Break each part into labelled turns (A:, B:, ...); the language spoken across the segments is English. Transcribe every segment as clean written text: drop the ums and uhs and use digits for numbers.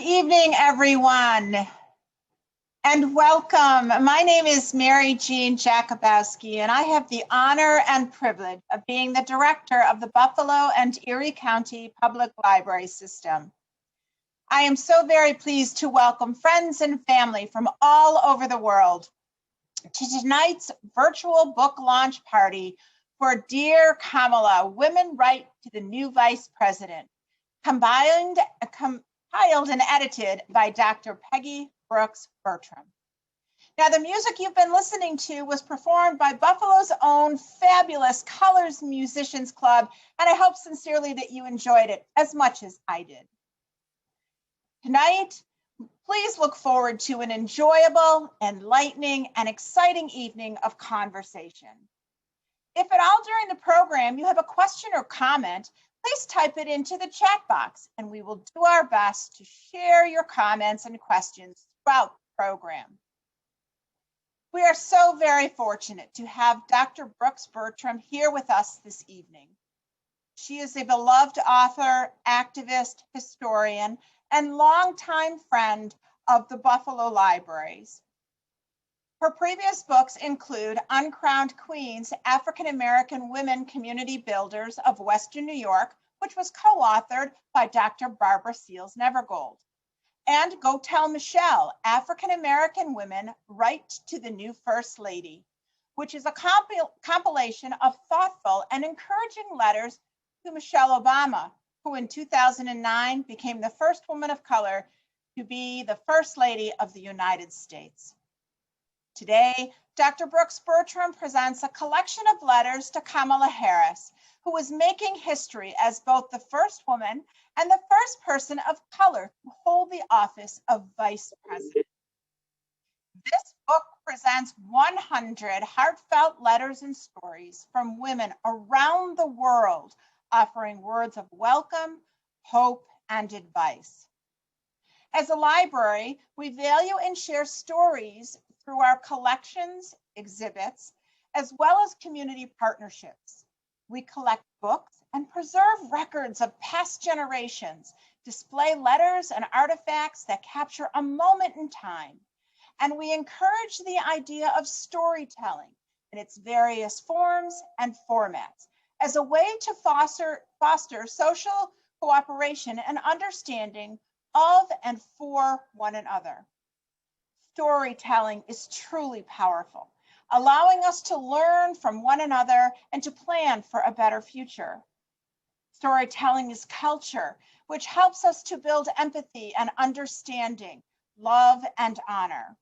A: evening, everyone, and welcome. My name is Mary Jean Jakubowski, and I have the honor and privilege of being the director of the Buffalo and Erie County Public Library System. I am so very pleased to welcome friends and family from all over the world to tonight's virtual book launch party for Dear Kamala, Women Write to the New Vice President, compiled and edited by Dr. Peggy Brooks-Bertram. Now, the music you've been listening to was performed by Buffalo's own fabulous Colors Musicians Club, and I hope sincerely that you enjoyed it as much as I did. Tonight, please look forward to an enjoyable, enlightening, and exciting evening of conversation. If at all during the program you have a question or comment, please type it into the chat box, and we will do our best to share your comments and questions throughout the program. We are so very fortunate to have Dr. Brooks-Bertram here with us this evening. She is a beloved author, activist, historian, and longtime friend of the Buffalo Libraries. Her previous books include Uncrowned Queens, African-American Women Community Builders of Western New York, which was co-authored by Dr. Barbara Seals Nevergold, and Go Tell Michelle, African-American Women Write to the New First Lady, which is a compilation of thoughtful and encouraging letters to Michelle Obama, who in 2009 became the first woman of color to be the First Lady of the United States. Today, Dr. Brooks-Bertram presents a collection of letters to Kamala Harris, who is making history as both the first woman and the first person of color to hold the office of Vice President. This book presents 100 heartfelt letters and stories from women around the world, offering words of welcome, hope, and advice. As a library, we value and share stories through our collections, exhibits, as well as community partnerships. We collect books and preserve records of past generations, display letters and artifacts that capture a moment in time. And we encourage the idea of storytelling in its various forms and formats as a way to foster social cooperation and understanding of and for one another. Storytelling is truly powerful, allowing us to learn from one another and to plan for a better future. Storytelling is culture, which helps us to build empathy and understanding, love and honor.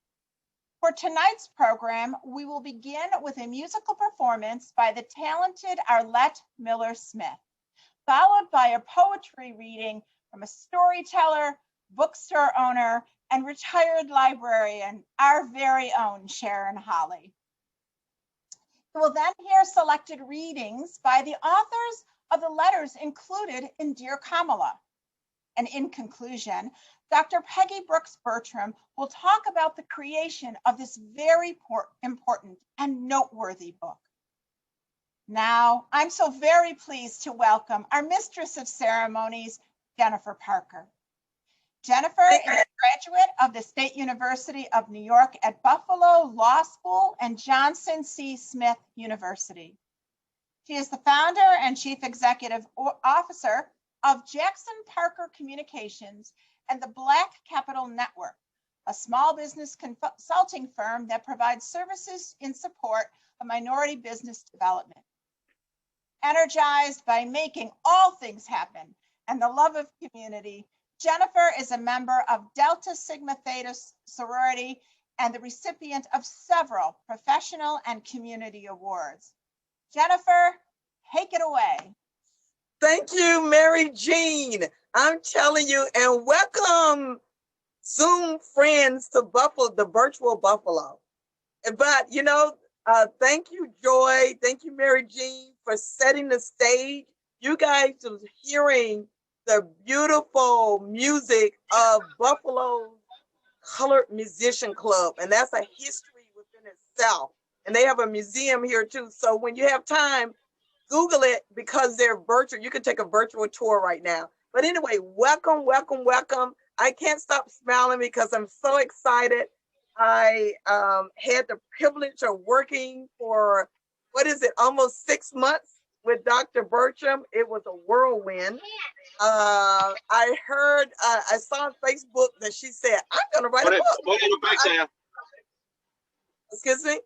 A: For tonight's program, we will begin with a musical performance by the talented Arlette Miller-Smith, followed by a poetry reading from a storyteller, bookstore owner, and retired librarian, our very own Sharon Holly. We will then hear selected readings by the authors of the letters included in Dear Kamala. And in conclusion, Dr. Peggy Brooks-Bertram will talk about the creation of this very important and noteworthy book. Now, I'm so very pleased to welcome our Mistress of Ceremonies, Jennifer Parker. Jennifer is a graduate of the State University of New York at Buffalo Law School and Johnson C. Smith University. She is the founder and chief executive officer of Jackson Parker Communications and the Black Capital Network, a small business consulting firm that provides services in support of minority business development. Energized by making all things happen and the love of community, Jennifer is a member of Delta Sigma Theta sorority and the recipient of several professional and community awards. Jennifer, take it away.
B: Thank you, Mary Jean. I'm telling you, and welcome Zoom friends to Buffalo, the virtual Buffalo. But, you know, thank you, Joy. Thank you, Mary Jean, for setting the stage. You guys are hearing the beautiful music of Buffalo's Colored Musician Club, and that's a history within itself. And they have a museum here too. So when you have time, Google it because they're virtual. You can take a virtual tour right now. But anyway, welcome, welcome, welcome. I can't stop smiling because I'm so excited. I had the privilege of working for, what is it, almost 6 months with Dr. Bertram. It was a whirlwind. I heard, I saw on Facebook that she said, I'm going to write a book. Excuse me?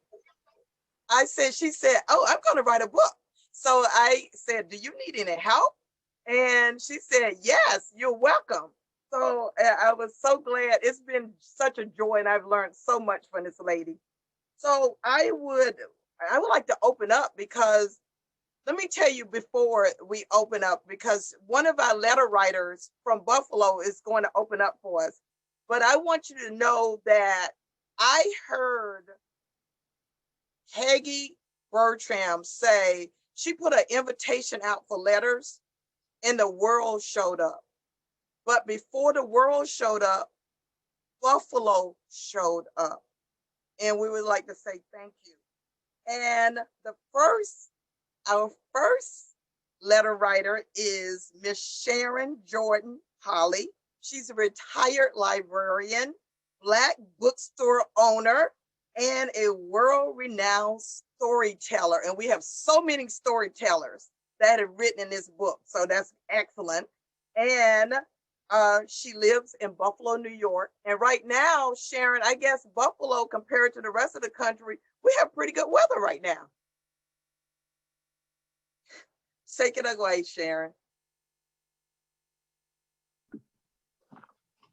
B: She said, oh, I'm going to write a book. So I said, do you need any help? And she said, yes, you're welcome. So I was so glad. It's been such a joy, and I've learned so much from this lady. So I would like to open up, because let me tell you before we open up, because one of our letter writers from Buffalo is going to open up for us. But I want you to know that I heard Peggy Bertram say she put an invitation out for letters and the world showed up. But before the world showed up, Buffalo showed up. And we would like to say thank you. And our first letter writer is Miss Sharon Jordan Holly. She's a retired librarian, Black bookstore owner, and a world-renowned storyteller. And we have so many storytellers that have written in this book. So that's excellent. And she lives in Buffalo, New York. And right now, Sharon, I guess Buffalo, compared to the rest of the country, we have pretty good weather right now. Take it away, Sharon.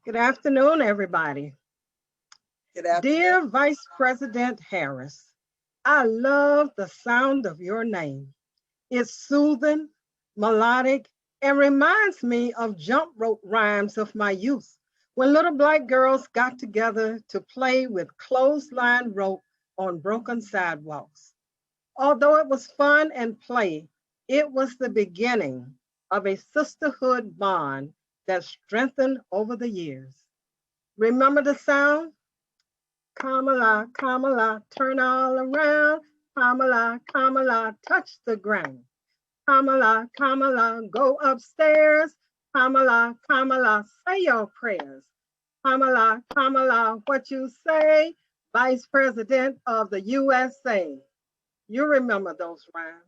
C: Good afternoon, everybody.
B: Good afternoon.
C: Dear Vice President Harris, I love the sound of your name. It's soothing, melodic, and reminds me of jump rope rhymes of my youth, when little black girls got together to play with clothesline rope on broken sidewalks. Although it was fun and play, it was the beginning of a sisterhood bond that strengthened over the years. Remember the sound? Kamala, Kamala, turn all around. Kamala, Kamala, touch the ground. Kamala, Kamala, go upstairs. Kamala, Kamala, say your prayers. Kamala, Kamala, what you say? Vice President of the USA. You remember those rhymes.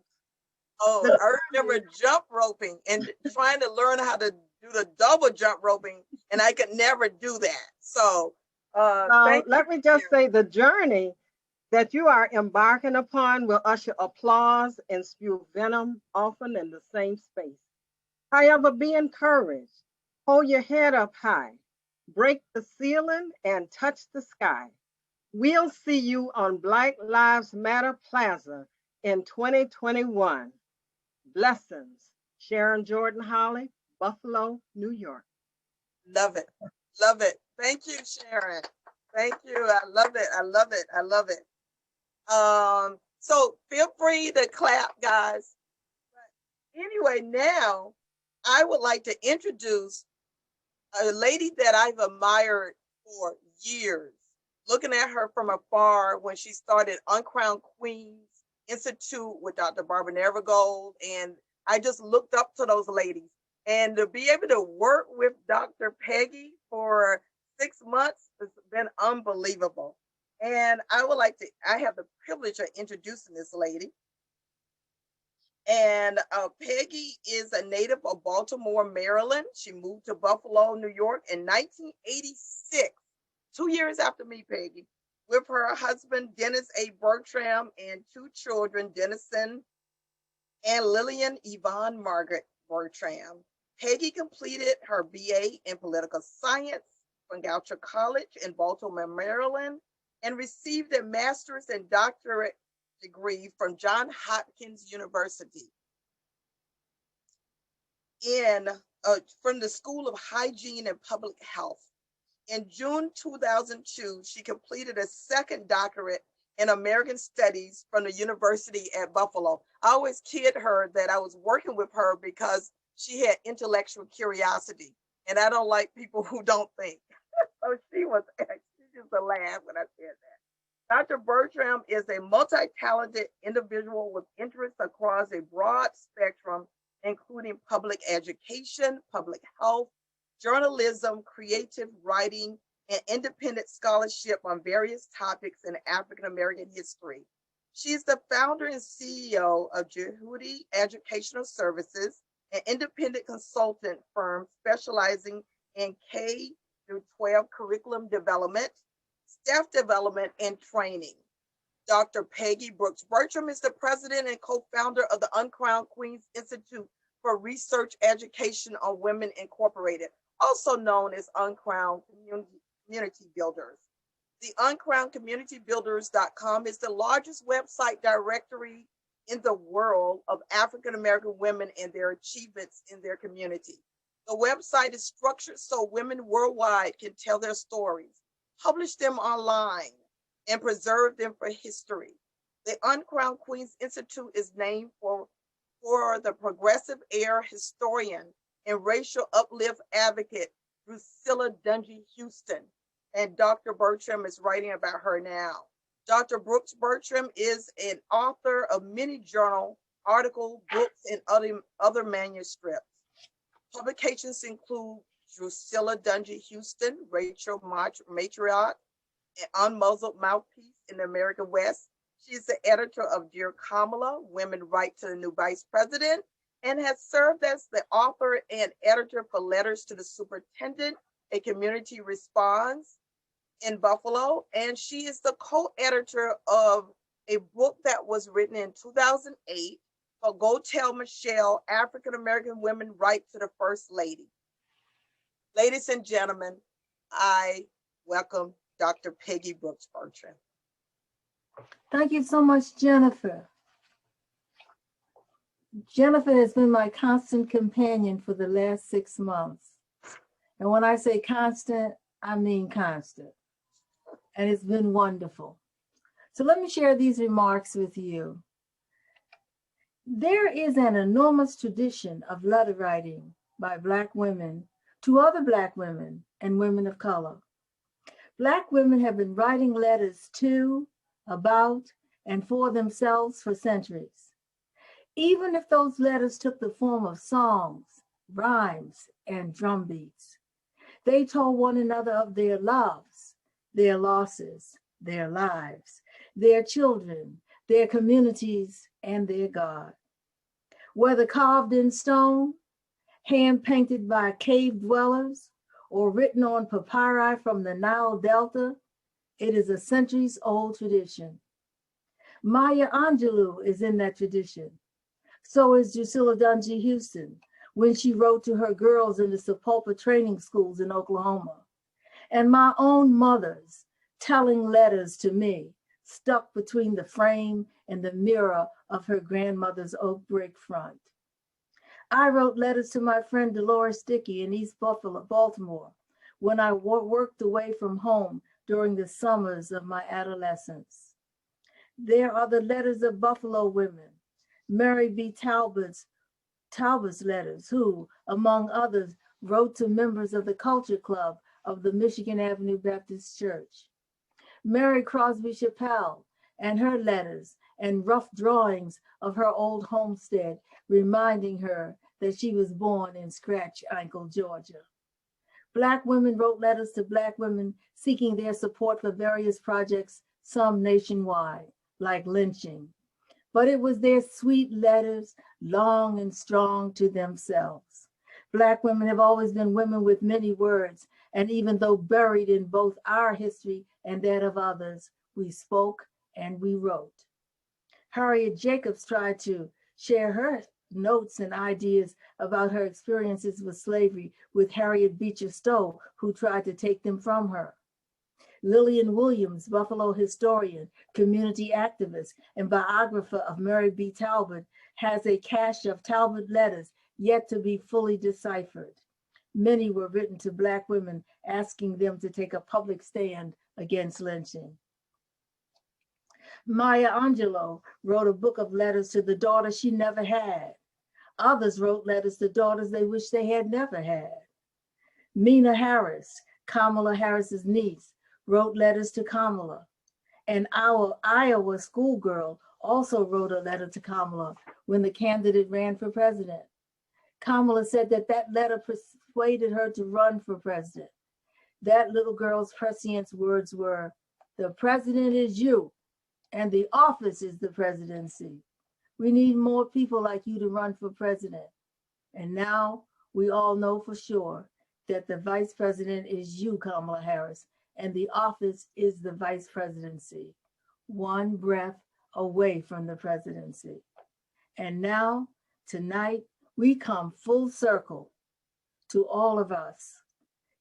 B: Oh, I remember jump roping and trying to learn how to do the double jump roping, and I could never do that. So
C: let me just say, the journey that you are embarking upon will usher applause and spew venom, often in the same space. However, be encouraged. Hold your head up high. Break the ceiling and touch the sky. We'll see you on Black Lives Matter Plaza in 2021. Blessings. Sharon Jordan Holly, Buffalo, New York.
B: Love it. Love it. Thank you, Sharon. Thank you. I love it. I love it. I love it. So feel free to clap, guys. But anyway, now I would like to introduce a lady that I've admired for years, looking at her from afar when she started Uncrowned Queens Institute with Dr. Barbara Nevergold. And I just looked up to those ladies. And to be able to work with Dr. Peggy for 6 months has been unbelievable. And I have the privilege of introducing this lady. And Peggy is a native of Baltimore, Maryland. She moved to Buffalo, New York in 1986, 2 years after me, Peggy, with her husband, Dennis A. Bertram, and 2 children, Dennison and Lillian Yvonne Margaret Bertram. Peggy completed her BA in political science from Goucher College in Baltimore, Maryland, and received a master's and doctorate degree from Johns Hopkins University from the School of Hygiene and Public Health. In June 2002, she completed a second doctorate in American Studies from the University at Buffalo. I always kid her that I was working with her because she had intellectual curiosity, and I don't like people who don't think. So she used to laugh when I said that. Dr. Bertram is a multi-talented individual with interests across a broad spectrum, including public education, public health, journalism, creative writing, and independent scholarship on various topics in African American history. She is the founder and CEO of Jehudi Educational Services, an independent consultant firm specializing in K through 12 curriculum development, staff development, and training. Dr. Peggy Brooks-Bertram is the president and co-founder of the Uncrowned Queens Institute for Research Education on Women Incorporated, also known as Uncrowned Community Builders. The uncrownedcommunitybuilders.com is the largest website directory in the world of African American women and their achievements in their community. The website is structured so women worldwide can tell their stories, publish them online, and preserve them for history. The Uncrowned Queens Institute is named for the progressive era historian and racial uplift advocate Drusilla Dungy Houston, and Dr. Bertram is writing about her now. Dr. Brooks-Bertram is an author of many journal articles, books, and other manuscripts. Publications include Drusilla Dungy Houston, Racial Matriarch, an Unmuzzled Mouthpiece in the American West. She is the editor of Dear Kamala, Women Write to the New Vice President, and has served as the author and editor for Letters to the Superintendent, a Community Response in Buffalo. And she is the co-editor of a book that was written in 2008 called Go Tell Michelle, African American Women Write to the First Lady. Ladies and gentlemen, I welcome Dr. Peggy Brooks-Bertram.
D: Thank you so much, Jennifer. Jennifer has been my constant companion for the last 6 months. And when I say constant, I mean constant. And it's been wonderful. So let me share these remarks with you. There is an enormous tradition of letter writing by Black women to other Black women and women of color. Black women have been writing letters to, about, and for themselves for centuries. Even if those letters took the form of songs, rhymes, and drum beats, they told one another of their loves, their losses, their lives, their children, their communities, and their God. Whether carved in stone, hand-painted by cave dwellers, or written on papyri from the Nile Delta, it is a centuries-old tradition. Maya Angelou is in that tradition. So is Drusilla Dungy Houston when she wrote to her girls in the Sepulpa training schools in Oklahoma. And my own mother's telling letters to me, stuck between the frame and the mirror of her grandmother's oak brick front. I wrote letters to my friend Dolores Dickey in East Baltimore when I worked away from home during the summers of my adolescence. There are the letters of Buffalo women, Mary B. Talbot's letters, who, among others, wrote to members of the Culture Club of the Michigan Avenue Baptist Church. Mary Crosby Chappell and her letters and rough drawings of her old homestead, reminding her that she was born in Scratch Ankle, Georgia. Black women wrote letters to Black women seeking their support for various projects, some nationwide, like lynching. But it was their sweet letters, long and strong to themselves. Black women have always been women with many words, and even though buried in both our history and that of others, we spoke and we wrote. Harriet Jacobs tried to share her notes and ideas about her experiences with slavery with Harriet Beecher Stowe, who tried to take them from her. Lillian Williams, Buffalo historian, community activist, and biographer of Mary B. Talbot, has a cache of Talbot letters yet to be fully deciphered. Many were written to Black women asking them to take a public stand against lynching. Maya Angelou wrote a book of letters to the daughter she never had. Others wrote letters to daughters they wish they had never had. Mina Harris, Kamala Harris's niece, wrote letters to Kamala. And our Iowa schoolgirl also wrote a letter to Kamala when the candidate ran for president. Kamala said that that letter persuaded her to run for president. That little girl's prescience words were, "The president is you, and the office is the presidency. We need more people like you to run for president." And now we all know for sure that the vice president is you, Kamala Harris, and the office is the vice presidency, one breath away from the presidency. And now, tonight, we come full circle to all of us.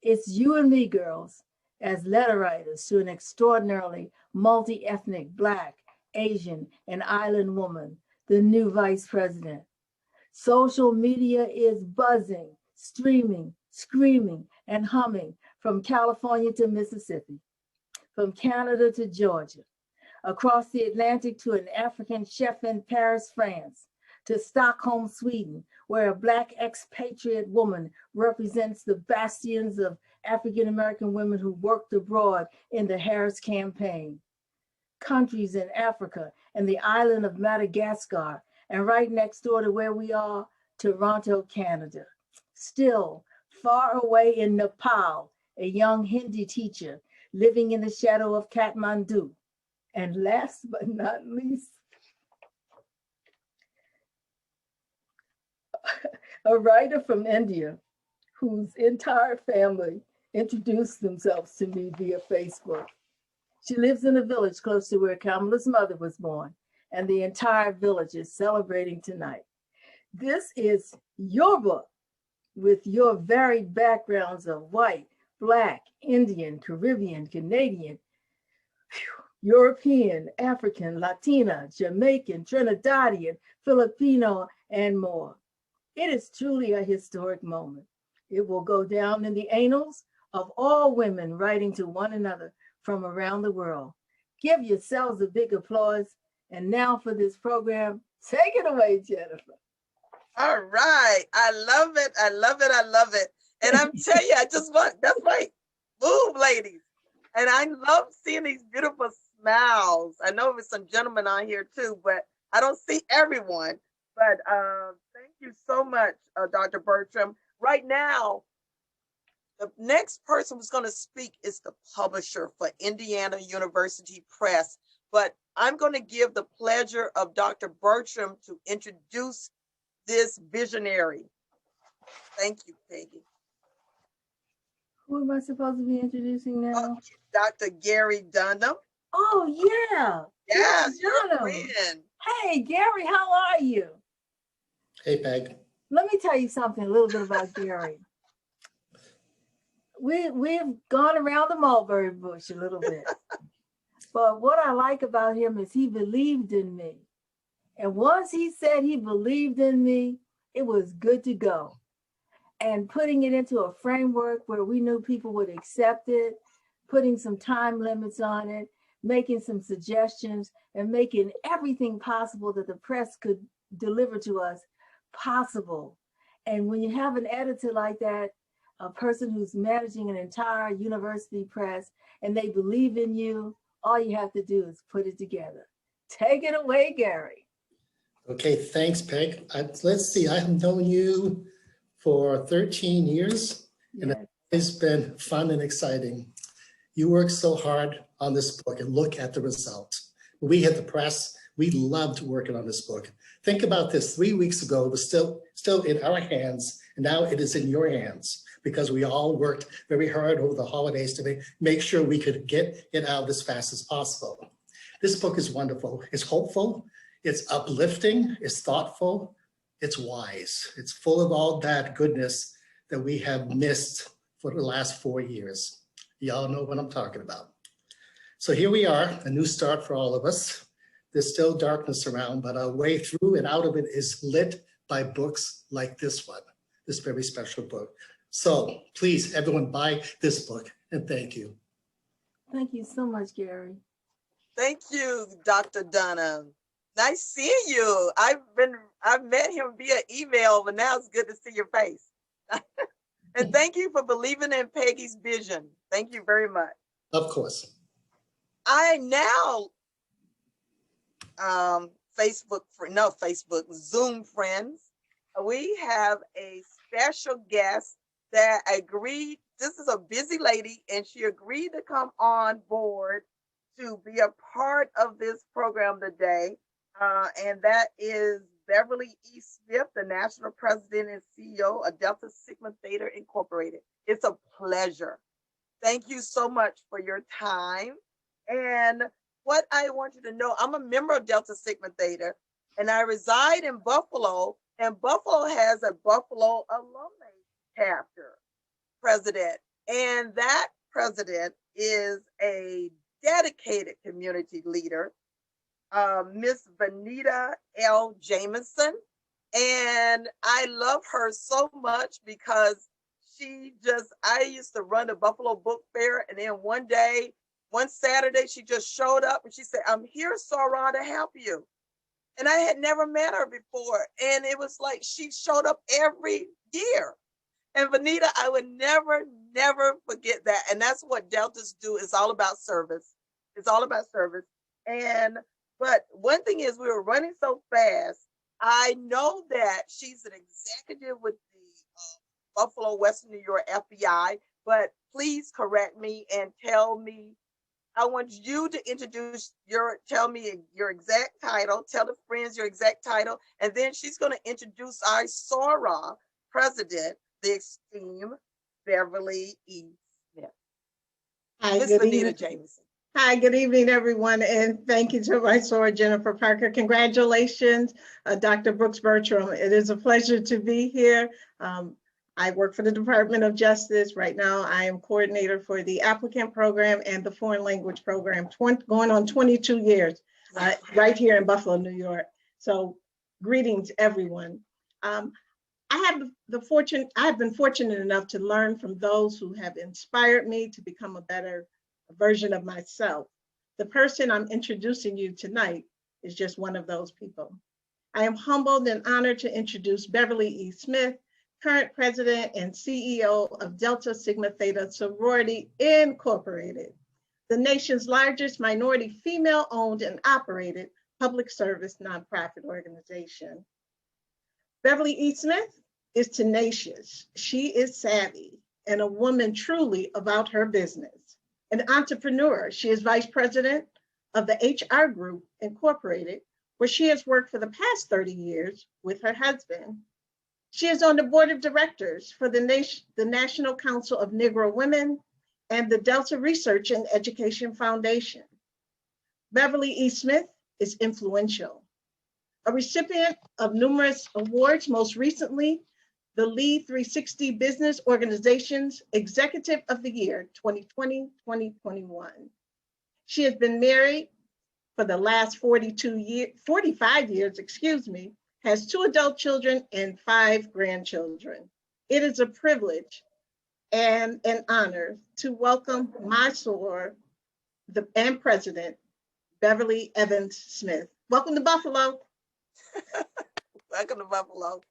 D: It's you and me, girls, as letter writers to an extraordinarily multi-ethnic Black, Asian, and island woman, the new vice president. Social media is buzzing, streaming, screaming, and humming from California to Mississippi, from Canada to Georgia, across the Atlantic to an African chef in Paris, France, to Stockholm, Sweden, where a Black expatriate woman represents the bastions of African-American women who worked abroad in the Harris campaign. Countries in Africa and the island of Madagascar, and right next door to where we are, Toronto, Canada. Still, far away in Nepal, a young Hindi teacher living in the shadow of Kathmandu. And last but not least, a writer from India whose entire family introduced themselves to me via Facebook. She lives in a village close to where Kamala's mother was born, and the entire village is celebrating tonight. This is your book with your varied backgrounds of white, Black, Indian, Caribbean, Canadian, European, African, Latina, Jamaican, Trinidadian, Filipino, and more. It is truly a historic moment. It will go down in the annals of all women writing to one another from around the world. Give yourselves a big applause. And now for this program, take it away, Jennifer.
B: All right. I love it. I love it. I love it. And I'm telling you, I just want, that's right. Move, ladies. And I love seeing these beautiful smiles. I know there's some gentlemen on here too, but I don't see everyone. But thank you so much, Dr. Bertram. Right now, the next person who's going to speak is the publisher for Indiana University Press. But I'm going to give the pleasure of Dr. Bertram to introduce this visionary. Thank you, Peggy.
D: Who am I supposed to be introducing now?
B: Dr. Gary Dunham.
D: Oh, yeah.
B: Yes,
D: Gary
B: your
D: Dunham.
B: friend.
D: Hey, Gary, how are you?
E: Hey, Peg.
D: Let me tell you something, a little bit about Gary. We've gone around the mulberry bush a little bit. But what I like about him is he believed in me. And once he said he believed in me, it was good to go. And putting it into a framework where we knew people would accept it, putting some time limits on it, making some suggestions, and making everything possible that the press could deliver to us possible. And when you have an editor like that, a person who's managing an entire university press, and they believe in you, all you have to do is put it together. Take it away, Gary.
E: Okay, thanks, Peg. Let's see, I have known you for 13 years, and it's been fun and exciting. You worked so hard on this book, and look at the result. We at the press, we loved working on this book. Think about this, 3 weeks ago, it was still in our hands, and now it is in your hands, because we all worked very hard over the holidays to make sure we could get it out as fast as possible. This book is wonderful. It's hopeful, it's uplifting, it's thoughtful, it's wise. It's full of all that goodness that we have missed for the last 4 years. Y'all know what I'm talking about. So here we are, a new start for all of us. There's still darkness around, but our way through and out of it is lit by books like this one, this very special book. So please, everyone, buy this book, and thank you.
D: Thank you so much, Gary.
B: Thank you, Dr. Dunham. Nice seeing you. I've met him via email, but now it's good to see your face. And thank you for believing in Peggy's vision. Thank you very much.
E: Of course.
B: I now Zoom friends we have a special guest that agreed. This is a busy lady, and she agreed to come on board to be a part of this program today. And that is Beverly E. Smith, the National President and CEO of Delta Sigma Theta Incorporated. It's a pleasure. Thank you so much for your time. And what I want you to know, I'm a member of Delta Sigma Theta, and I reside in Buffalo, and Buffalo has a Buffalo alumni chapter president. And that president is a dedicated community leader, Miss Vanita L. Jameson. And I love her so much because I used to run the Buffalo Book Fair. And then one Saturday, she just showed up and she said, "I'm here, Sarah, to help you." And I had never met her before. And it was like she showed up every year. And Vanita, I would never forget that. And that's what Deltas do. It's all about service. It's all about service. But one thing is, we were running so fast. I know that she's an executive with the Buffalo, Western New York FBI, but please correct me and tell me, I want you to tell me your exact title, tell the friends your exact title, and then she's going to introduce our SORA president, the esteemed Beverly E. Smith.
C: Hi,
B: Miss
C: good
B: Vanita
C: evening.
B: Jameson.
C: Hi, good evening, everyone, and thank you to my SORA, Jennifer Parker. Congratulations, Dr. Brooks-Bertram. It is a pleasure to be here. I work for the Department of Justice. Right now, I am coordinator for the applicant program and the foreign language program, going on 22 years, right here in Buffalo, New York. So greetings, everyone. I have been fortunate enough to learn from those who have inspired me to become a better version of myself. The person I'm introducing you tonight is just one of those people. I am humbled and honored to introduce Beverly E. Smith, current president and CEO of Delta Sigma Theta Sorority Incorporated, the nation's largest minority female-owned and operated public service nonprofit organization. Beverly E. Smith is tenacious. She is savvy and a woman truly about her business. An entrepreneur, she is vice president of the HR Group Incorporated, where she has worked for the past 30 years with her husband. She is on the board of directors for the National Council of Negro Women and the Delta Research and Education Foundation. Beverly E. Smith is influential, a recipient of numerous awards, most recently, the Lead 360 Business Organizations Executive of the Year 2020-2021. She has been married for the last 45 years, has 2 adult children and 5 grandchildren. It is a privilege and an honor to welcome my soror and president, Beverly Evans Smith. Welcome to Buffalo.
B: Welcome to Buffalo.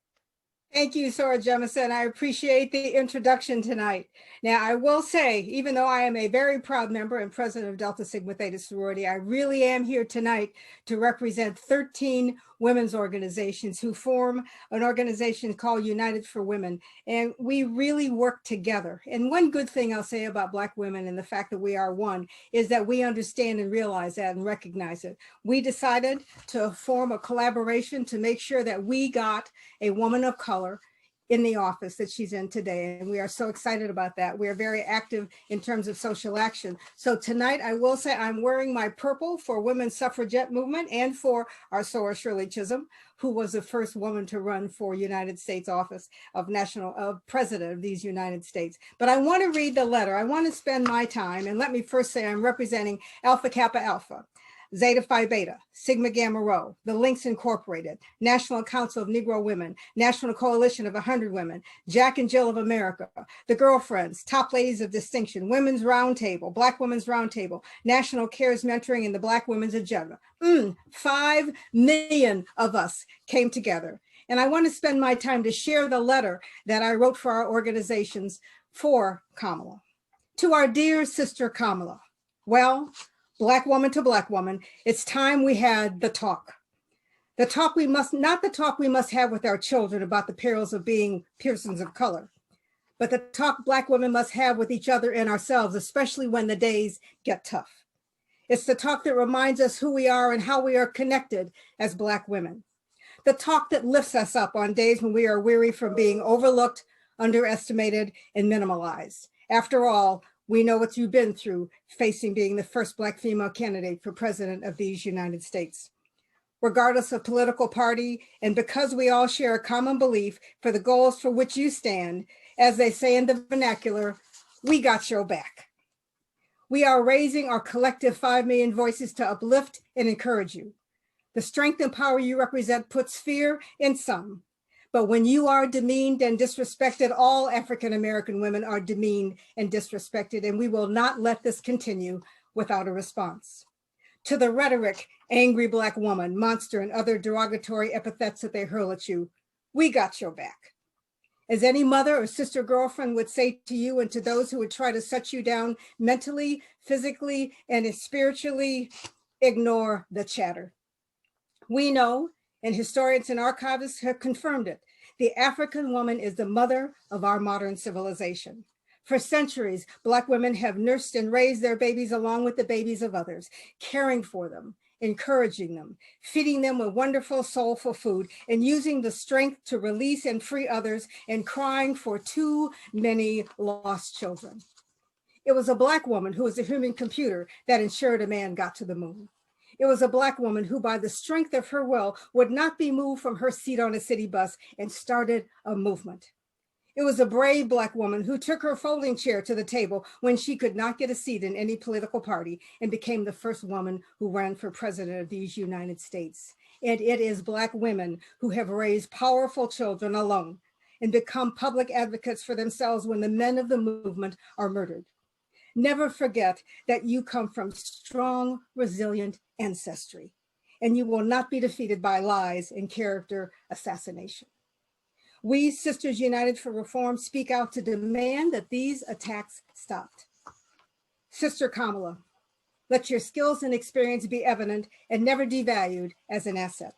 F: Thank you, Sora Jemison. I appreciate the introduction tonight. Now, I will say, even though I am a very proud member and president of Delta Sigma Theta Sorority, I really am here tonight to represent 13 women's organizations who form an organization called United for Women. And we really work together. And one good thing I'll say about Black women and the fact that we are one is that we understand and realize that and recognize it. We decided to form a collaboration to make sure that we got a woman of color in the office that she's in today. And we are so excited about that. We are very active in terms of social action. So tonight, I will say I'm wearing my purple for Women's Suffragette Movement and for our Sora Shirley Chisholm, who was the first woman to run for United States office of president of these United States. But I want to read the letter. I want to spend my time, and let me first say I'm representing Alpha Kappa Alpha, Zeta Phi Beta, Sigma Gamma Rho, the Links Incorporated, National Council of Negro Women, National Coalition of 100 Women, Jack and Jill of America, the Girlfriends, Top Ladies of Distinction, Women's Roundtable, Black Women's Roundtable, National Cares Mentoring, and the Black Women's Agenda. 5 million of us came together. And I want to spend my time to share the letter that I wrote for our organizations for Kamala. To our dear sister Kamala, well, Black woman to Black woman, it's time we had the talk The talk we must, not the talk we must have with our children about the perils of being persons of color, but the talk Black women must have with each other and ourselves, especially when the days get tough. It's the talk that reminds us who we are and how we are connected as Black women. The talk that lifts us up on days when we are weary from being overlooked, underestimated, and minimalized. After all, we know what you've been through facing being the first Black female candidate for president of these United States. Regardless of political party, and because we all share a common belief for the goals for which you stand, as they say in the vernacular, we got your back. We are raising our collective 5 million voices to uplift and encourage you. The strength and power you represent puts fear in some, but when you are demeaned and disrespected, all African-American women are demeaned and disrespected, and we will not let this continue without a response. To the rhetoric, angry Black woman, monster, and other derogatory epithets that they hurl at you, we got your back. As any mother or sister girlfriend would say to you and to those who would try to shut you down mentally, physically, and spiritually, ignore the chatter. We know, and historians and archivists have confirmed it, the African woman is the mother of our modern civilization. For centuries, Black women have nursed and raised their babies along with the babies of others, caring for them, encouraging them, feeding them with wonderful, soulful food, and using the strength to release and free others, and crying for too many lost children. It was a Black woman who was a human computer that ensured a man got to the moon. It was a Black woman who, by the strength of her will, would not be moved from her seat on a city bus and started a movement. It was a brave Black woman who took her folding chair to the table when she could not get a seat in any political party and became the first woman who ran for president of these United States. And it is Black women who have raised powerful children alone and become public advocates for themselves when the men of the movement are murdered. Never forget that you come from strong, resilient ancestry, and you will not be defeated by lies and character assassination. We, Sisters United for Reform, speak out to demand that these attacks stopped. Sister Kamala, let your skills and experience be evident and never devalued as an asset.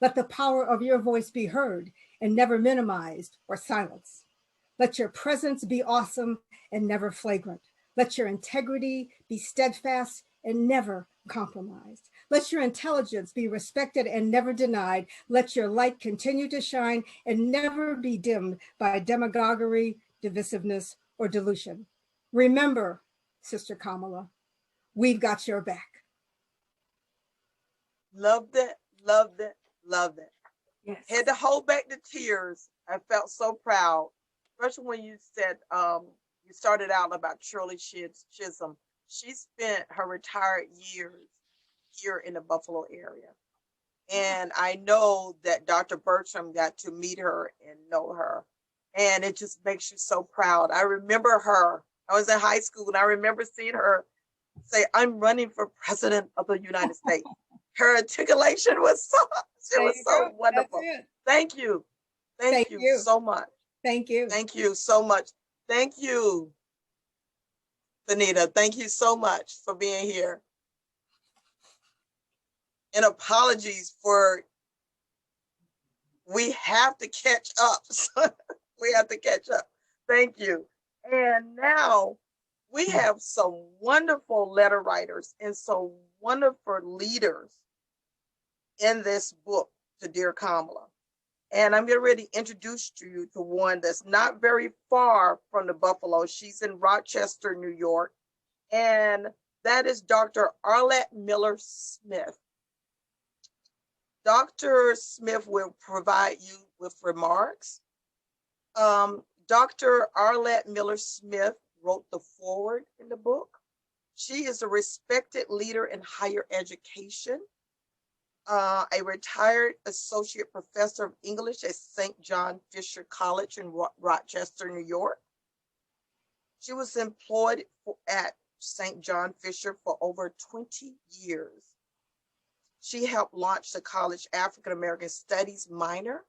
F: Let the power of your voice be heard and never minimized or silenced. Let your presence be awesome and never flagrant. Let your integrity be steadfast and never compromised. Let your intelligence be respected and never denied. Let your light continue to shine and never be dimmed by demagoguery, divisiveness, or delusion. Remember, Sister Kamala, we've got your back.
B: Loved it, loved it, loved it.
D: Yes.
B: Had to hold back the tears. I felt so proud, especially when you said, you started out about Shirley Chisholm. She spent her retired years here in the Buffalo area. And I know that Dr. Bertram got to meet her and know her. And it just makes you so proud. I remember her. I was in high school and I remember seeing her say, "I'm running for president of the United States." Her articulation was so wonderful. Thank you. Thank you so much.
F: Thank you.
B: Thank you so much. Thank you, Benita. Thank you so much for being here. And apologies for, we have to catch up. We have to catch up. Thank you. And now we have some wonderful letter writers and some wonderful leaders in this book to Dear Kamala. And I'm getting ready to introduce you to one that's not very far from the Buffalo. She's in Rochester, New York. And that is Dr. Arlette Miller Smith. Dr. Smith will provide you with remarks. Dr. Arlette Miller Smith wrote the foreword in the book. She is a respected leader in higher education, a retired associate professor of English at St. John Fisher College in Rochester, New York. She was employed at St. John Fisher for over 20 years. She helped launch the college African American Studies minor.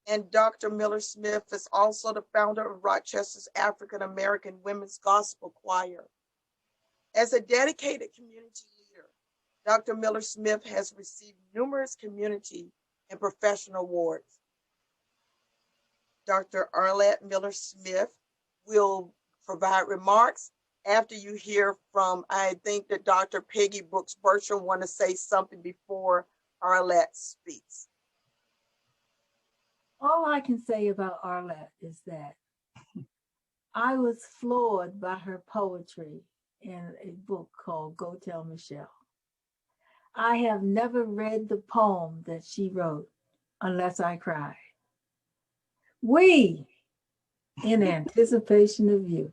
B: And Dr. Miller Smith is also the founder of Rochester's African American Women's Gospel Choir. As a dedicated community leader, Dr. Miller-Smith has received numerous community and professional awards. Dr. Arlette Miller-Smith will provide remarks after you hear from, I think that Dr. Peggy Brooks-Bertram want to say something before Arlette speaks.
D: All I can say about Arlette is that I was floored by her poetry in a book called Go Tell Michelle. I have never read the poem that she wrote unless I cried. We, in anticipation of you.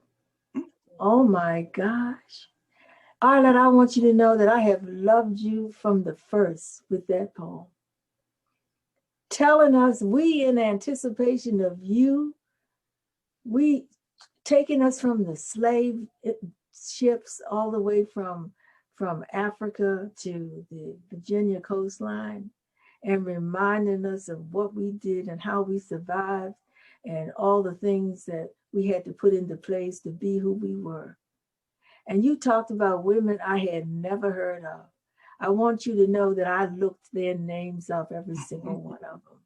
D: Oh my gosh. Arlette, I want you to know that I have loved you from the first with that poem. Telling us we in anticipation of you, we taking us from the slave ships all the way from Africa to the Virginia coastline and reminding us of what we did and how we survived and all the things that we had to put into place to be who we were. And you talked about women I had never heard of. I want you to know that I looked their names up, every single one of them.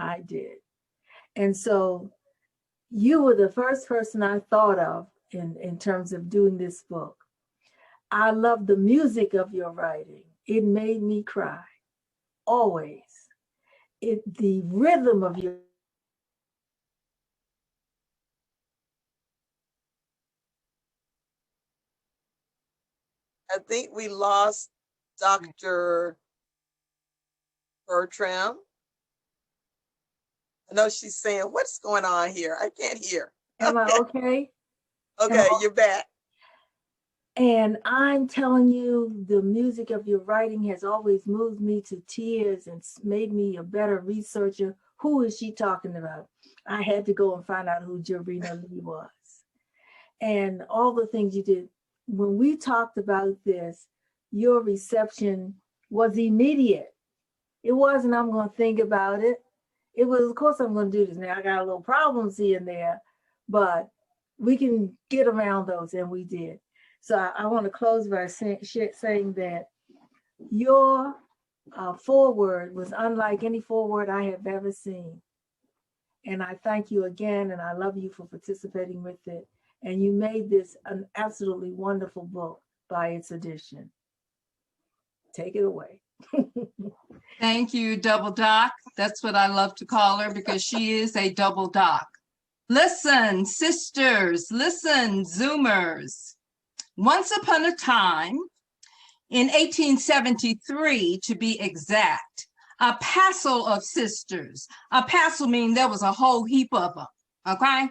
D: I did. And so you were the first person I thought of in terms of doing this book. I love the music of your writing. It made me cry, always. The rhythm of your
B: I think we lost Dr. Bertram. I know she's saying, what's going on here? I can't hear.
D: Am I okay?
B: Okay, you're back.
D: And I'm telling you, the music of your writing has always moved me to tears and made me a better researcher. Who is she talking about? I had to go and find out who Jorina Lee was. And all the things you did. When we talked about this, your reception was immediate. It wasn't, I'm going to think about it. It was, of course, I'm going to do this. Now I got a little problems here and there, but we can get around those, and we did. So I want to close by saying that your foreword was unlike any foreword I have ever seen. And I thank you again, and I love you for participating with it. And you made this an absolutely wonderful book by its addition. Take it away.
G: Thank you, Double Doc. That's what I love to call her, because she is a double doc. Listen, sisters, listen, Zoomers. Once upon a time, in 1873 to be exact, a passel of sisters, a passel meaning there was a whole heap of them, okay?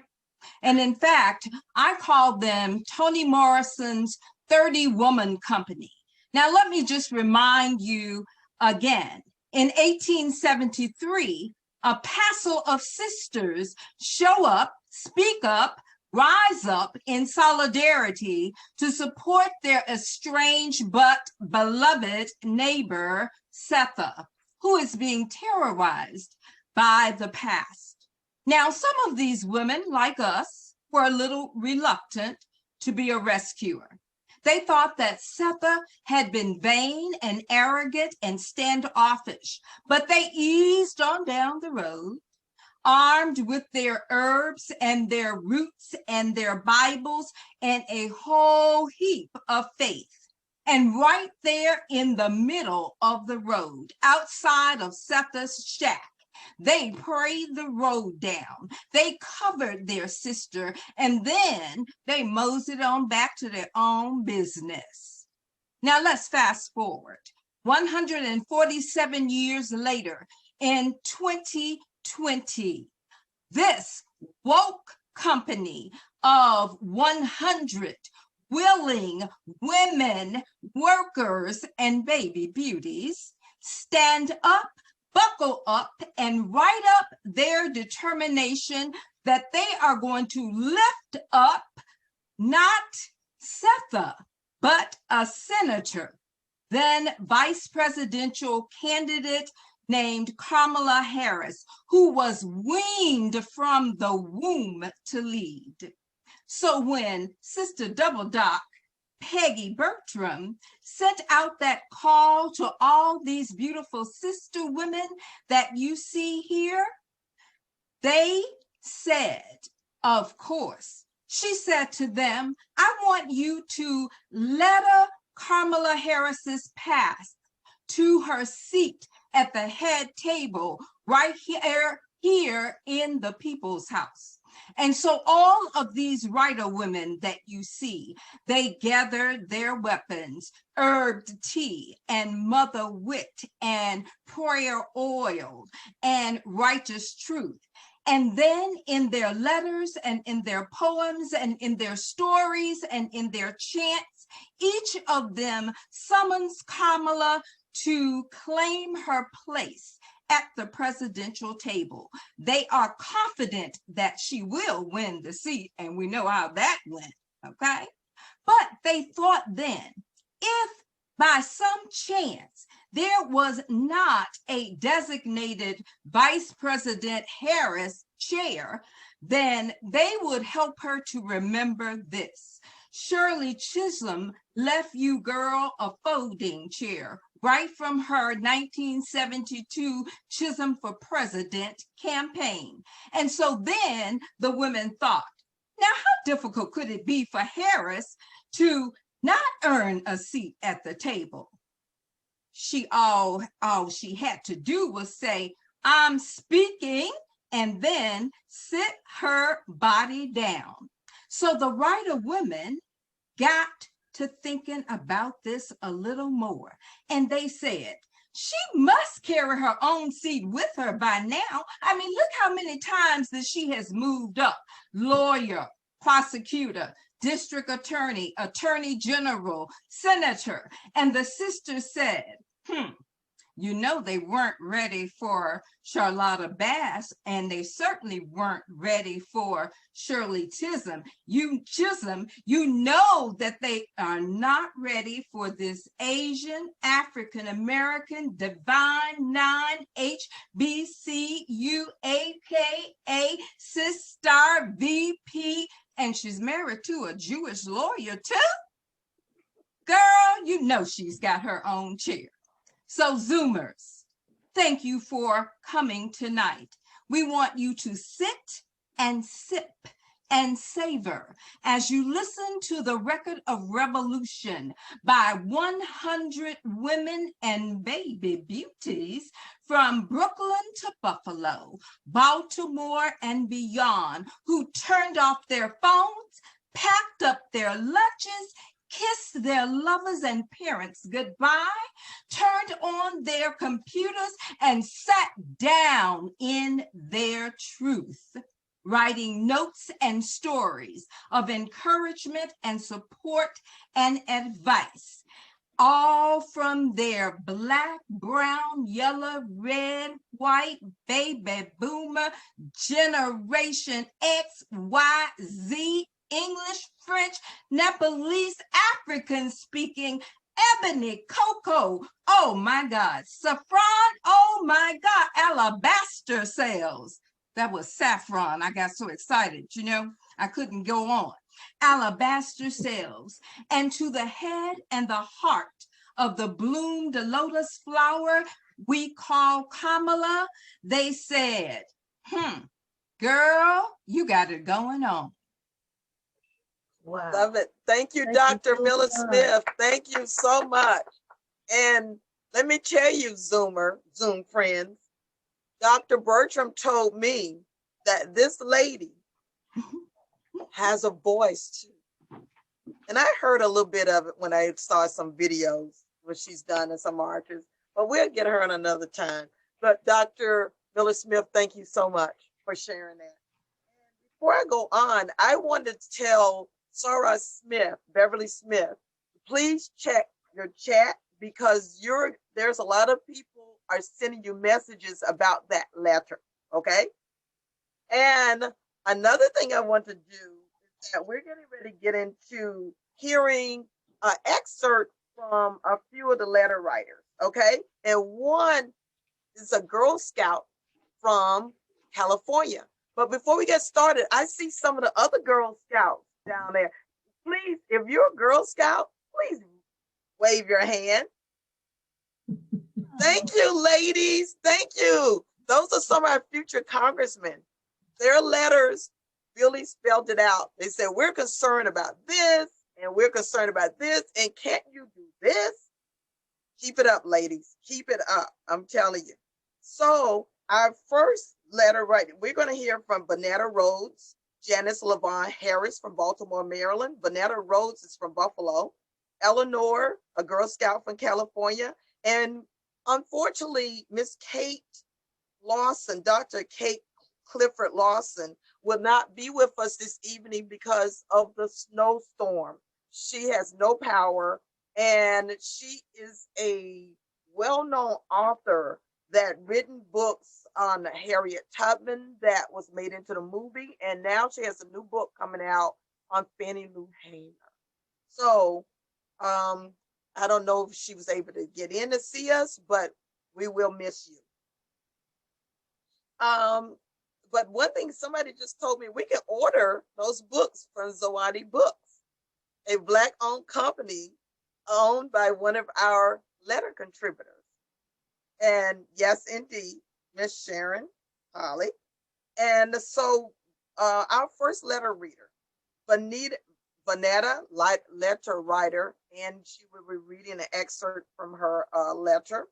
G: And in fact, I called them Toni Morrison's 30-woman company. Now, let me just remind you again, in 1873, a passel of sisters show up, speak up, rise up in solidarity to support their estranged but beloved neighbor, Setha, who is being terrorized by the past. Now, some of these women, like us, were a little reluctant to be a rescuer. They thought that Setha had been vain and arrogant and standoffish, but they eased on down the road, armed with their herbs and their roots and their Bibles and a whole heap of faith. And right there in the middle of the road, outside of Setha's shack, they prayed the road down. They covered their sister, and then they moseyed on back to their own business. Now let's fast forward. 147 years later, in 2020, this woke company of 100 willing women, workers, and baby beauties stand up, buckle up, and write up their determination that they are going to lift up not Setha, but a senator, then vice presidential candidate named Kamala Harris, who was weaned from the womb to lead. So when Sister Double Doc Peggy Brooks-Bertram sent out that call to all these beautiful sister women that you see here, they said, of course, she said to them, I want you to letter Kamala Harris's path to her seat at the head table right here in the People's House. And so all of these writer women that you see, they gathered their weapons, herbed tea and mother wit and prayer oil and righteous truth. And then in their letters and in their poems and in their stories and in their chants, each of them summons Kamala to claim her place at the presidential table. They are confident that she will win the seat, and we know how that went, okay? But they thought then, if by some chance there was not a designated Vice President Harris chair, then they would help her to remember this. Shirley Chisholm left you, girl, a folding chair right from her 1972 Chisholm for President campaign. And so then the women thought, now how difficult could it be for Harris to not earn a seat at the table? All she had to do was say, I'm speaking, and then sit her body down. So the writer women got to thinking about this a little more. And they said, she must carry her own seat with her by now. I mean, look how many times that she has moved up. Lawyer, prosecutor, district attorney, attorney general, senator. And the sisters said, you know, they weren't ready for Charlotta Bass, and they certainly weren't ready for Shirley Chisholm. You know that they are not ready for this Asian, African-American, divine, non-HBCU, AKA, cis star VP, and she's married to a Jewish lawyer too. Girl, you know she's got her own chair. So Zoomers, thank you for coming tonight. We want you to sit and sip and savor as you listen to the record of revolution by 100 women and baby beauties from Brooklyn to Buffalo, Baltimore and beyond, who turned off their phones, packed up their lunches, kissed their lovers and parents goodbye, turned on their computers, and sat down in their truth, writing notes and stories of encouragement and support and advice, all from their Black, brown, yellow, red, white, baby boomer, Generation X, Y, Z, English, French, Nepalese, African speaking, ebony, cocoa, oh my God, saffron, oh my God, alabaster sales. That was saffron. I got so excited, you know, I couldn't go on. Alabaster sales, and to the head and the heart of the bloomed lotus flower we call Kamala, they said, girl, you got it going on.
D: Wow.
B: Love it. Thank you,
D: Thank
B: Dr.
D: you so
B: Miller
D: much.
B: Smith. Thank you so much. And let me tell you, Zoom friends, Dr. Bertram told me that this lady has a voice too. And I heard a little bit of it when I saw some videos what she's done in some arches, but we'll get her on another time. But Dr. Miller Smith, thank you so much for sharing that. And before I go on, I wanted to tell Sarah Smith, Beverly Smith, please check your chat because there's a lot of people are sending you messages about that letter, okay? And another thing I want to do is that we're getting ready to get into hearing an excerpt from a few of the letter writers, okay? And one is a Girl Scout from California. But before we get started, I see some of the other Girl Scouts down there. please, if you're a Girl Scout, please wave your hand. Thank you, ladies. Thank you. Those are some of our future congressmen. Their letters really spelled it out. They said, we're concerned about this, and we're concerned about this, and can't you do this? Keep it up, ladies. Keep it up. I'm telling you. So our first letter, right, we're going to hear from Bonetta Rhodes, Janice LaVon Harris from Baltimore, Maryland. Bonetta Rhodes is from Buffalo. Eleanor, a Girl Scout from California. And unfortunately, Miss Kate Lawson, Dr. Kate Clifford Lawson, will not be with us this evening because of the snowstorm. She has no power, and she is a well-known author that written books on Harriet Tubman that was made into the movie, and now she has a new book coming out on Fannie Lou Hamer. So I don't know if she was able to get in to see us, but we will miss you. But one thing somebody just told me, we can order those books from Zawadi Books, a Black-owned company owned by one of our letter contributors. And yes, indeed, Miss Sharon Holly. And so our first letter reader, Bonetta, letter writer, and she will be reading an excerpt from her letter.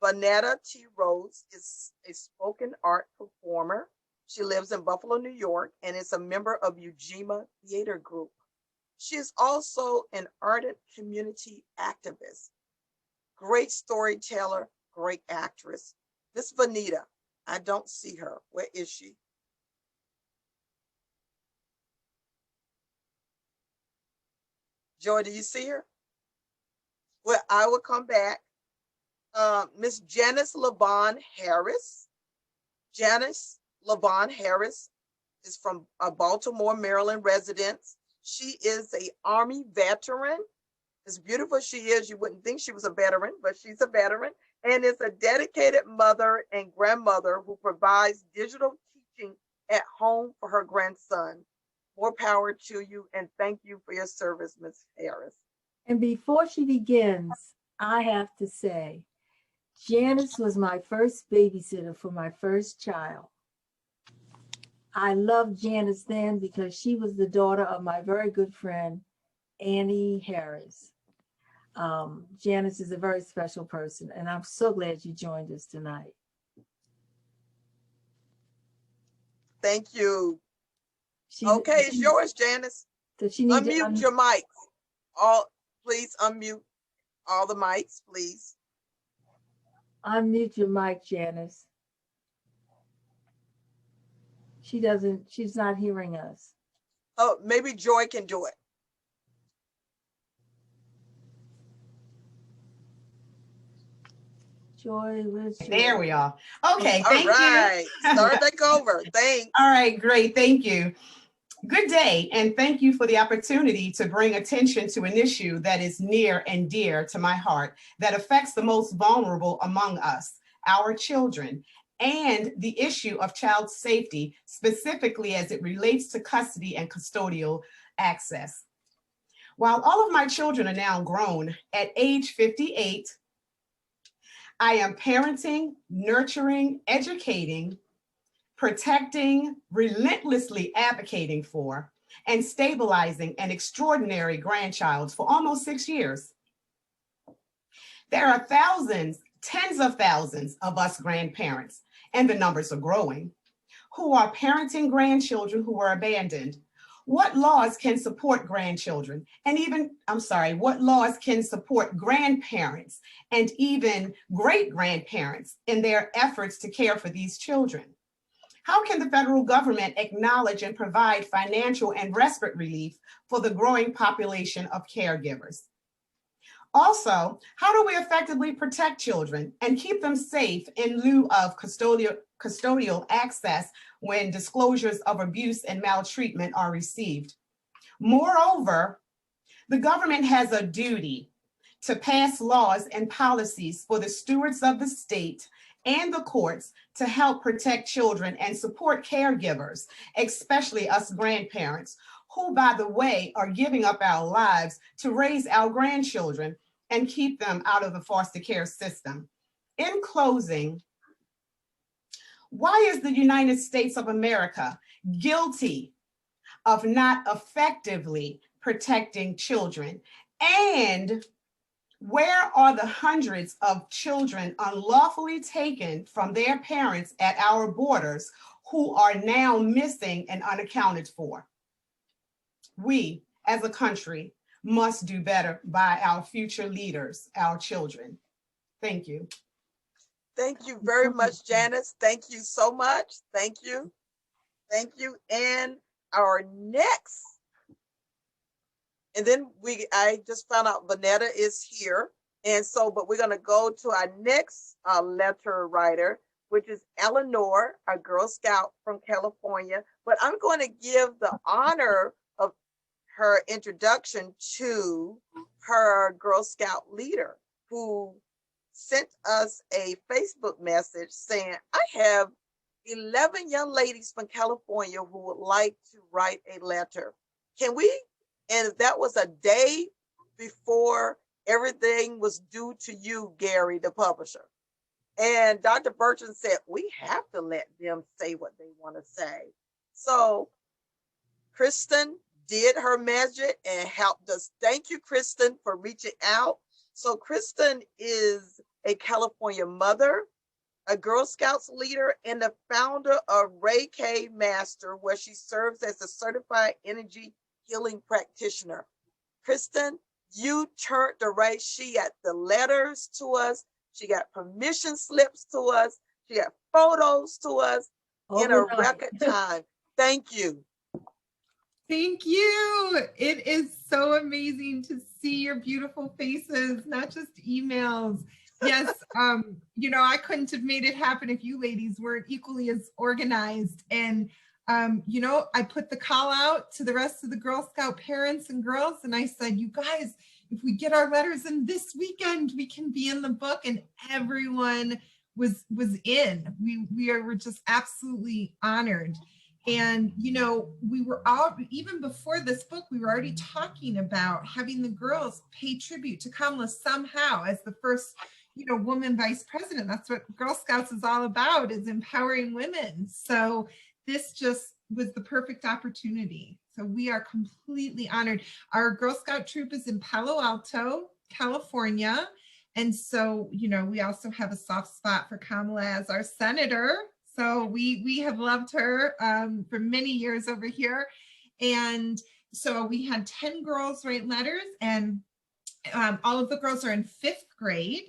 B: Bonetta T. Rhodes is a spoken art performer. She lives in Buffalo, New York, and is a member of Ujima Theater Group. She is also an ardent community activist, great storyteller, great actress. Miss Bonetta, I don't see her. Where is she? Joy, do you see her? Well, I will come back. Miss Janice LaVon Harris. Janice LaVon Harris is from a Baltimore, Maryland residence. She is an Army veteran. As beautiful as she is, you wouldn't think she was a veteran, but she's a veteran, and is a dedicated mother and grandmother who provides digital teaching at home for her grandson. More power to you, and thank you for your service, Ms. Harris.
D: And before she begins, I have to say, Janice was my first babysitter for my first child. I loved Janice then because she was the daughter of my very good friend, Annie Harris. Janice is a very special person, and I'm so glad you joined us tonight.
B: Thank you. Okay, it's yours, Janice.
D: So she needs
B: unmute your mics. Please unmute all the mics, please.
D: Unmute your mic, Janice. She's not hearing us.
B: Oh, maybe Joy can do it.
D: Joy, where's Joy?
H: There we are. Okay, thank you.
B: All right, start back over. Thanks.
H: All right, great, thank you. Good day, and thank you for the opportunity to bring attention to an issue that is near and dear to my heart, that affects the most vulnerable among us, our children, and the issue of child safety, specifically as it relates to custody and custodial access. While all of my children are now grown, at age 58, I am parenting, nurturing, educating, protecting, relentlessly advocating for, and stabilizing an extraordinary grandchild for almost 6 years. There are thousands, tens of thousands of us grandparents, and the numbers are growing, who are parenting grandchildren who were abandoned. What laws can support grandchildren what laws can support grandparents and even great-grandparents in their efforts to care for these children? How can the federal government acknowledge and provide financial and respite relief for the growing population of caregivers? Also, how do we effectively protect children and keep them safe in lieu of custodial access when disclosures of abuse and maltreatment are received? Moreover, the government has a duty to pass laws and policies for the stewards of the state and the courts to help protect children and support caregivers, especially us grandparents, who, by the way, are giving up our lives to raise our grandchildren and keep them out of the foster care system. In closing, why is the United States of America guilty of not effectively protecting children? And where are the hundreds of children unlawfully taken from their parents at our borders who are now missing and unaccounted for? We, as a country, must do better by our future leaders, our children. Thank you.
B: Thank you very much, Janice. Thank you so much. Thank you. Thank you. And our next, and then I just found out Vanetta is here. And so, but we're going to go to our next letter writer, which is Eleanor, a Girl Scout from California. But I'm going to give the honor of her introduction to her Girl Scout leader, who sent us a Facebook message saying, I have 11 young ladies from California who would like to write a letter. Can we? And that was a day before everything was due to you, Gary, the publisher. And Dr. Bertram said, we have to let them say what they want to say. So Kristen did her magic and helped us. Thank you, Kristen, for reaching out. So Kristen is a California mother, a Girl Scouts leader, and the founder of Reiki Master, where she serves as a certified energy healing practitioner. Kristen, you turned the right. She got the letters to us. She got permission slips to us. She got photos to us in a record time. Thank you.
I: Thank you. It is so amazing to see your beautiful faces, not just emails. Yes, you know, I couldn't have made it happen if you ladies weren't equally as organized. And, you know, I put the call out to the rest of the Girl Scout parents and girls, and I said, you guys, if we get our letters in this weekend, we can be in the book. And everyone was in. We were just absolutely honored. And, you know, we were all, even before this book, we were already talking about having the girls pay tribute to Kamala somehow as the first, you know, woman vice president. That's what Girl Scouts is all about, is empowering women. So this just was the perfect opportunity. So we are completely honored. Our Girl Scout troop is in Palo Alto, California. And so, you know, we also have a soft spot for Kamala as our senator. So we have loved her for many years over here. And so we had 10 girls write letters, and all of the girls are in 5th grade.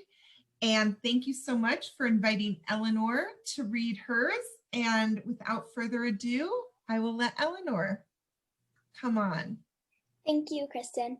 I: And thank you so much for inviting Eleanor to read hers. And without further ado, I will let Eleanor come on.
J: Thank you, Kristen.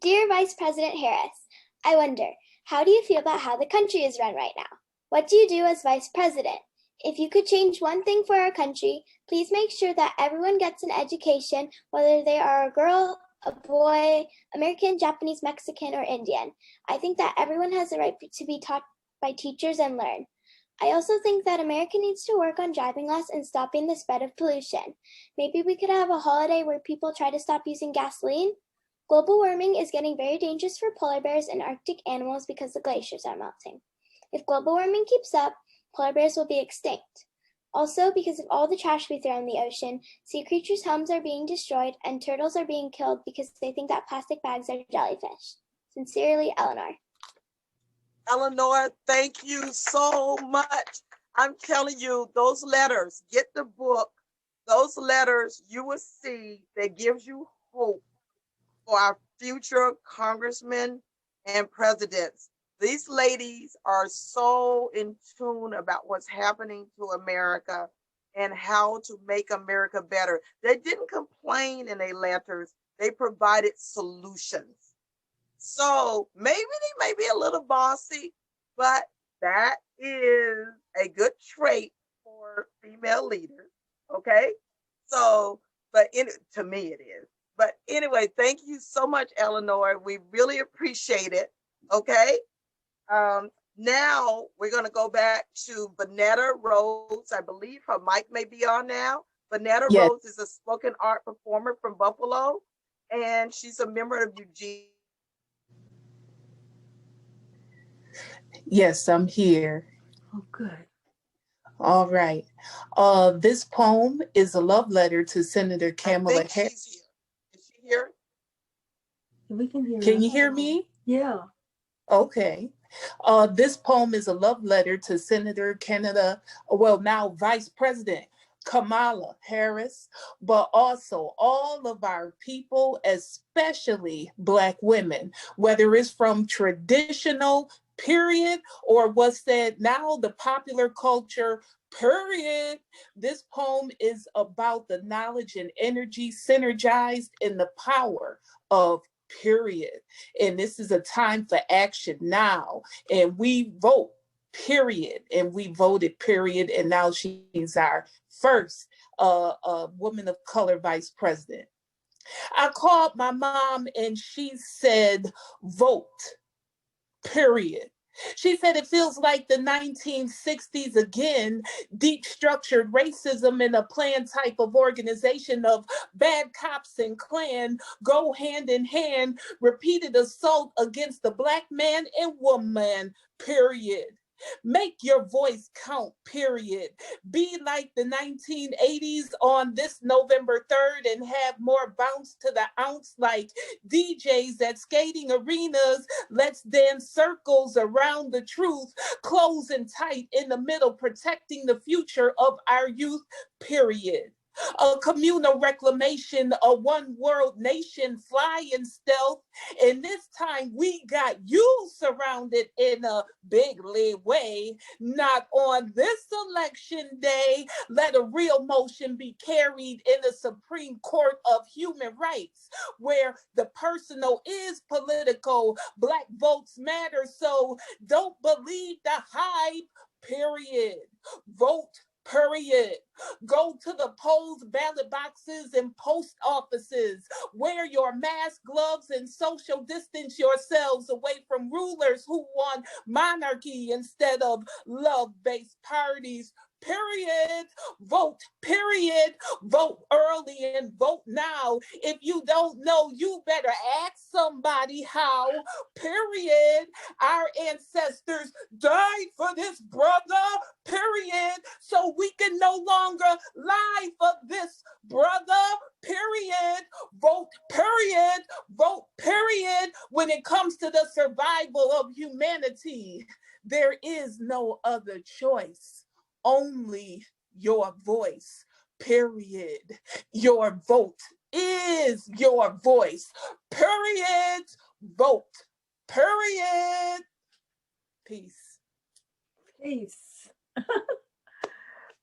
J: Dear Vice President Harris, I wonder, how do you feel about how the country is run right now? What do you do as Vice President? If you could change one thing for our country, please make sure that everyone gets an education, whether they are a girl, a boy, American, Japanese, Mexican, or Indian. I think that everyone has the right to be taught by teachers and learn. I also think that America needs to work on driving less and stopping the spread of pollution. Maybe we could have a holiday where people try to stop using gasoline. Global warming is getting very dangerous for polar bears and Arctic animals because the glaciers are melting. If global warming keeps up, polar bears will be extinct. Also, because of all the trash we throw in the ocean, sea creatures' homes are being destroyed and turtles are being killed because they think that plastic bags are jellyfish. Sincerely, Eleanor.
B: Eleanor, thank you so much. I'm telling you, those letters, get the book. Those letters, you will see, that gives you hope for our future congressmen and presidents. These ladies are so in tune about what's happening to America and how to make America better. They didn't complain in their letters. They provided solutions. So maybe they may be a little bossy, but that is a good trait for female leaders, okay? So, but to me it is. But anyway, thank you so much, Eleanor. We really appreciate it, okay? Now we're going to go back to Vanetta Rhodes. I believe her mic may be on now. Vanetta
K: Yes.
B: Rose is a spoken art performer from Buffalo, and she's a member of Eugene.
K: Yes, I'm here.
D: Oh, good.
K: All right. This poem is a love letter to Senator
B: I
K: Kamala
B: think
K: Harris.
B: she's here. Is she here?
D: We can hear
K: Can
D: you.
K: you hear me?
D: Yeah.
K: Okay. This poem is a love letter to Senator Canada, well, now Vice President Kamala Harris, but also all of our people, especially Black women, whether it's from traditional period or what's said now, the popular culture period. This poem is about the knowledge and energy synergized in the power of period. And this is a time for action now. And we vote, period. And we voted, period. And now she's our first woman of color vice president. I called my mom and she said, vote, period. She said it feels like the 1960s again, deep structured racism in a planned type of organization of bad cops and Klan go hand in hand, repeated assault against the Black man and woman, period. Make your voice count, period. Be like the 1980s on this November 3rd and have more bounce to the ounce like DJs at skating arenas. Let's dance circles around the truth, closing tight in the middle, protecting the future of our youth, period. A communal reclamation, a one world nation flying stealth. And this time we got you surrounded in a bigly way. Not on this election day. Let a real motion be carried in the Supreme Court of Human Rights, where the personal is political. Black votes matter, so don't believe the hype, period. Vote, period. Go to the polls, ballot boxes, and post offices. Wear your mask, gloves, and social distance yourselves away from rulers who want monarchy instead of love-based parties. Period. Vote, period. Vote early and vote now. If you don't know, you better ask somebody how. Period. Our ancestors died for this brother, period. So we can no longer lie for this brother, period. Vote, period. Vote, period. When it comes to the survival of humanity, there is no other choice. Only your voice, period. Your vote is your voice, period. Vote, period. Peace.
D: Peace.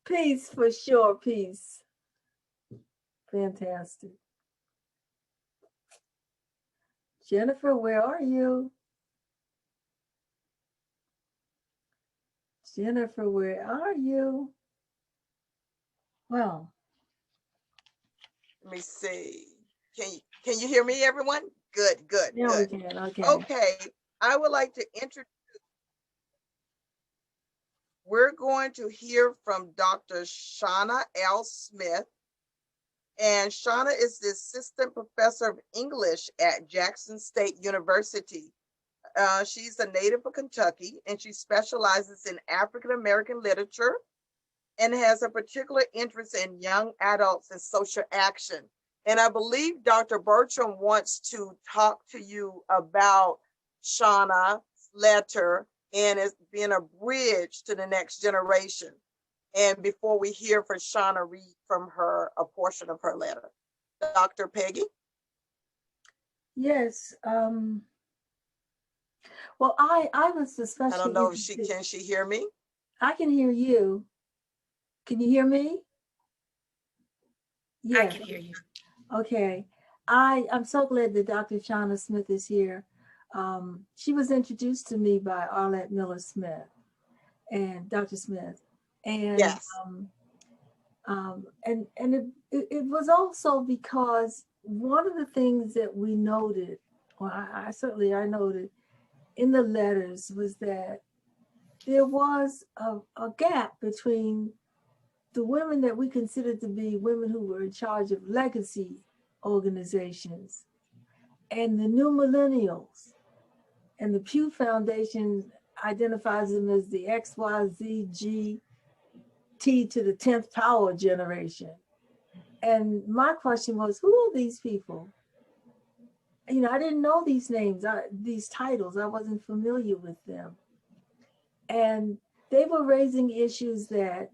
D: Peace for sure. Peace. Fantastic. Jennifer, where are you? Jennifer, where are you? Well,
B: Let me see. Can you hear me, everyone? Good, good,
D: yeah,
B: good.
D: we can. Okay.
B: Okay, I would like to introduce. We're going to hear from Dr. Shauna L. Smith. And Shauna is the assistant professor of English at Jackson State University. She's a native of Kentucky, and she specializes in African-American literature and has a particular interest in young adults and social action. And I believe Dr. Bertram wants to talk to you about Shauna's letter and it's being a bridge to the next generation. And before we hear from Shauna, read from her a portion of her letter. Dr. Peggy?
D: Yes. Well, I was especially.
B: I don't know if can she hear me?
D: I can hear you. Can you hear me?
L: Yeah. I can hear you.
D: Okay. I'm so glad that Dr. Shauna Smith is here. She was introduced to me by Arlette Miller Smith and Dr. Smith. And
B: yes.
D: And it was also because one of the things that we noted, or I noted in the letters, was that there was a gap between the women that we considered to be women who were in charge of legacy organizations, and the new millennials. And the Pew Foundation identifies them as the XYZG T to the 10th power generation. And my question was, who are these people? You know, I didn't know these names, these titles. I wasn't familiar with them. And they were raising issues that,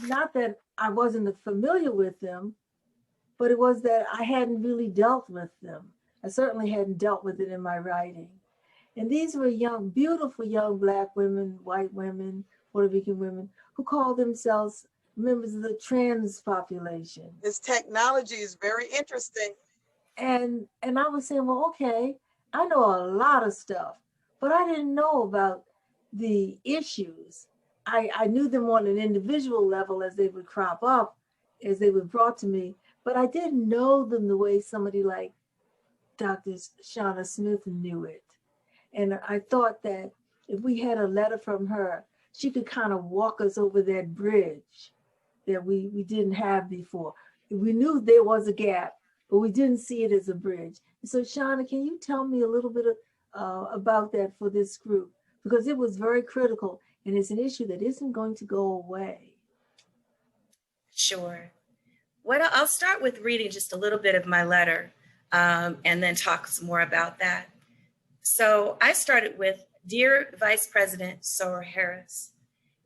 D: not that I wasn't familiar with them, but it was that I hadn't really dealt with them. I certainly hadn't dealt with it in my writing. And these were young, beautiful young Black women, white women, Puerto Rican women, who called themselves members of the trans population.
B: This technology is very interesting.
D: And I was saying, well, okay, I know a lot of stuff, but I didn't know about the issues. I knew them on an individual level as they would crop up, as they were brought to me, but I didn't know them the way somebody like Dr. Shauna Smith knew it. And I thought that if we had a letter from her, she could kind of walk us over that bridge that we didn't have before. We knew there was a gap, but we didn't see it as a bridge. And so Shauna, can you tell me a little bit about that for this group? Because it was very critical, and it's an issue that isn't going to go away.
L: Sure. Well, I'll start with reading just a little bit of my letter and then talk some more about that. So I started with, Dear Vice President Harris,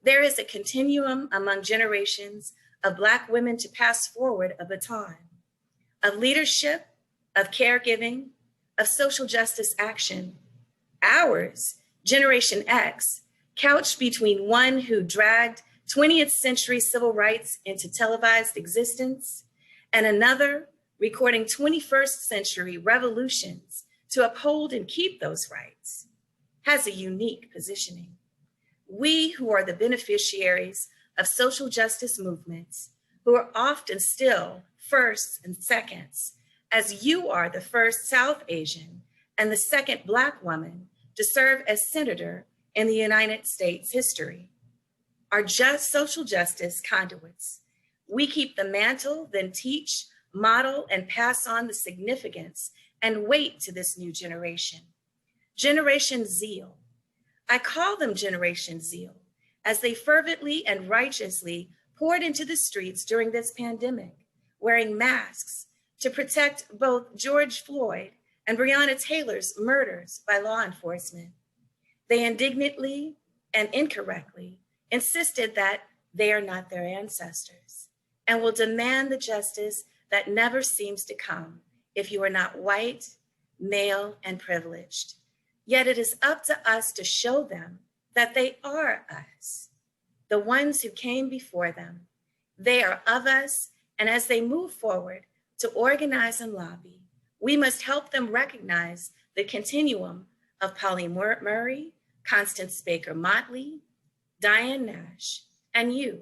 L: there is a continuum among generations of Black women to pass forward a baton of leadership, of caregiving, of social justice action. Ours, Generation X, couched between one who dragged 20th century civil rights into televised existence and another recording 21st century revolutions to uphold and keep those rights, has a unique positioning. We who are the beneficiaries of social justice movements, who are often still firsts and seconds, as you are the first South Asian and the second Black woman to serve as senator in the United States history, are just social justice conduits. We keep the mantle, then teach, model, and pass on the significance and weight to this new generation. Generation Zeal. I call them Generation Zeal, as they fervently and righteously poured into the streets during this pandemic, wearing masks to protect both George Floyd and Breonna Taylor's murders by law enforcement. They indignantly and incorrectly insisted that they are not their ancestors and will demand the justice that never seems to come if you are not white, male, and privileged. Yet it is up to us to show them that they are us, the ones who came before them. They are of us, and as they move forward to organize and lobby, we must help them recognize the continuum of Polly Murray, Constance Baker Motley, Diane Nash, and you.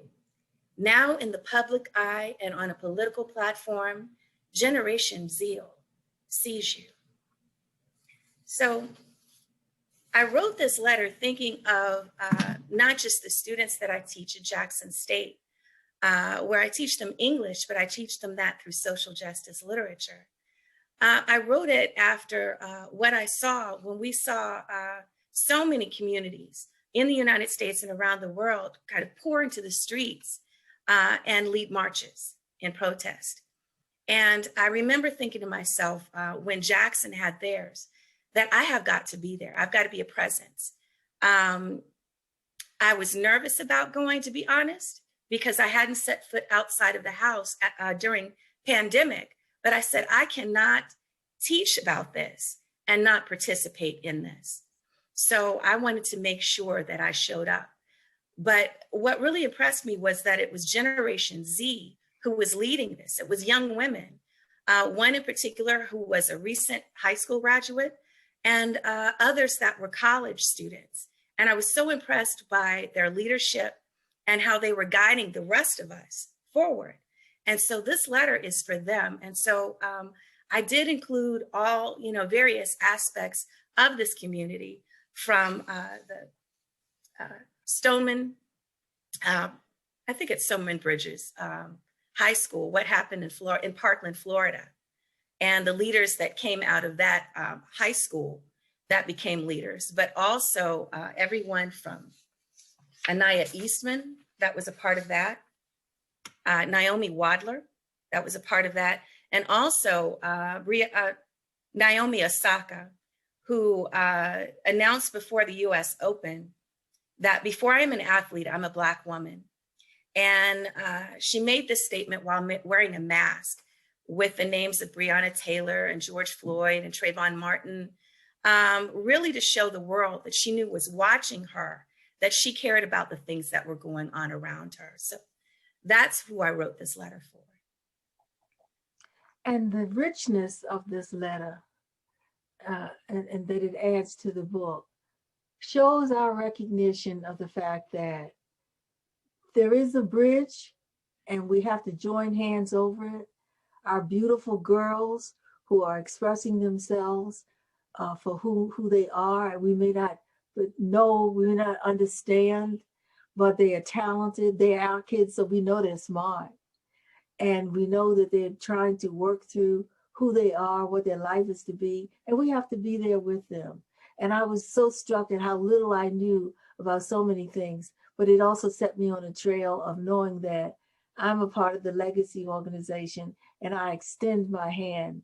L: Now in the public eye and on a political platform, Generation Zeal sees you. So I wrote this letter thinking of not just the students that I teach at Jackson State, where I teach them English, but I teach them that through social justice literature. I wrote it after what I saw when we saw so many communities in the United States and around the world kind of pour into the streets and lead marches in protest. And I remember thinking to myself when Jackson had theirs, that I have got to be there. I've got to be a presence. I was nervous about going, to be honest, because I hadn't set foot outside of the house during pandemic. But I said, I cannot teach about this and not participate in this. So I wanted to make sure that I showed up. But what really impressed me was that it was Generation Z who was leading this. It was young women, one in particular who was a recent high school graduate, and others that were college students. And I was so impressed by their leadership and how they were guiding the rest of us forward. And so this letter is for them. And so I did include all, various aspects of this community, from the Stoneman I think it's Silverman Bridges High School, what happened in Parkland, Florida, and the leaders that came out of that high school that became leaders, but also everyone from Anaya Eastman, that was a part of that, Naomi Wadler, that was a part of that, and also Naomi Osaka, who announced before the US Open that before I'm an athlete, I'm a Black woman. And she made this statement while wearing a mask with the names of Breonna Taylor and George Floyd and Trayvon Martin, really to show the world that she knew was watching her, that she cared about the things that were going on around her. So that's who I wrote this letter for.
D: And the richness of this letter, and that it adds to the book, shows our recognition of the fact that there is a bridge and we have to join hands over it. Our beautiful girls who are expressing themselves for who they are, we may not know, we may not understand, but they are talented. They are our kids, so we know they're smart. And we know that they're trying to work through who they are, what their life is to be, and we have to be there with them. And I was so struck at how little I knew about so many things, but it also set me on a trail of knowing that I'm a part of the legacy organization, and I extend my hand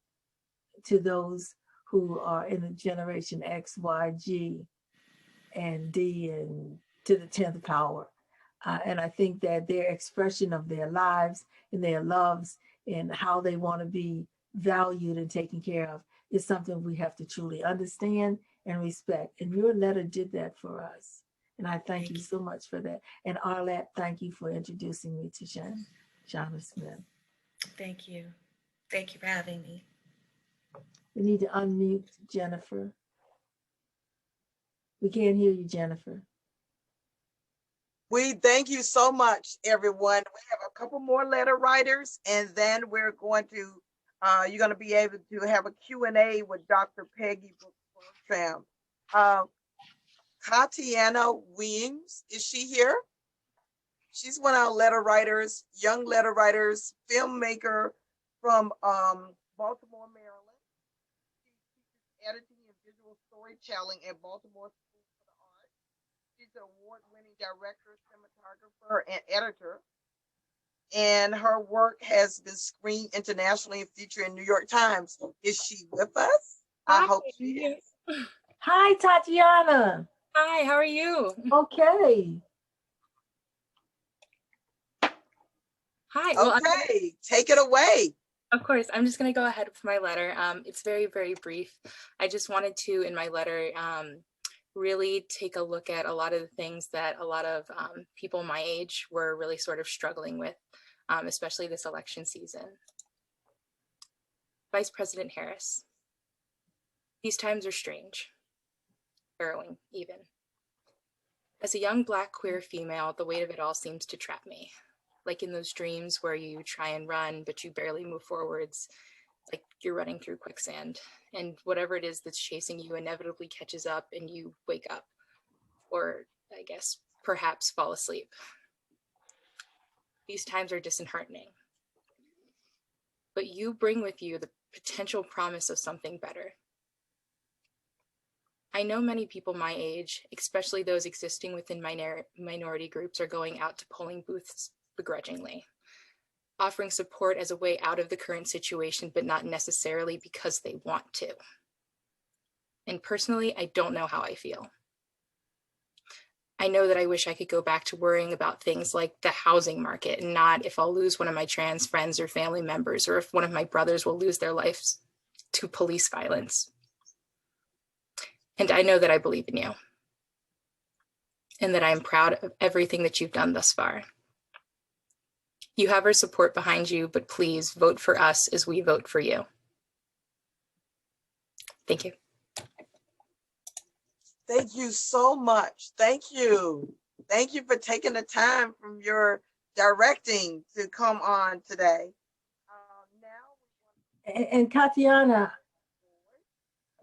D: to those who are in the generation X, Y, G, and D, and to the 10th power. And I think that their expression of their lives and their loves and how they want to be valued and taken care of is something we have to truly understand and respect. And your letter did that for us. And I thank you so much for that. And Arlette, thank you for introducing me to Shauna Smith.
L: Thank you. Thank you for having me.
D: We need to unmute Jennifer. We can't hear you, Jennifer.
B: We thank you so much, everyone. We have a couple more letter writers, and then we're going to, you're going to be able to have a Q&A with Dr. Peggy Brooks-Bertram. Katiana Weems, is she here? She's one of our letter writers, young letter writers, filmmaker from Baltimore, Maryland. She teaches editing and visual storytelling at Baltimore School for the Arts. She's an award-winning director, cinematographer, and editor. And her work has been screened internationally and featured in New York Times. Is she with us? I hope she is.
D: Hi, Tatiana.
M: Hi, how are you?
D: Okay.
M: Hi. Well,
B: okay, take it away.
M: Of course, I'm just going to go ahead with my letter. It's very, very brief. I just wanted to, in my letter, really take a look at a lot of the things that a lot of people my age were really sort of struggling with, especially this election season. Vice President Harris, these times are strange, harrowing even. As a young Black queer female, the weight of it all seems to trap me. Like in those dreams where you try and run, but you barely move forwards, like you're running through quicksand, and whatever it is that's chasing you inevitably catches up and you wake up, or I guess perhaps fall asleep. These times are disheartening, but you bring with you the potential promise of something better. I know many people my age, especially those existing within minority groups, are going out to polling booths begrudgingly, offering support as a way out of the current situation, but not necessarily because they want to. And personally, I don't know how I feel. I know that I wish I could go back to worrying about things like the housing market and not if I'll lose one of my trans friends or family members, or if one of my brothers will lose their lives to police violence. And I know that I believe in you, and that I am proud of everything that you've done thus far. You have our support behind you, but please vote for us as we vote for you. Thank you.
B: Thank you so much. Thank you. Thank you for taking the time from your directing to come on today.
D: And Katiana.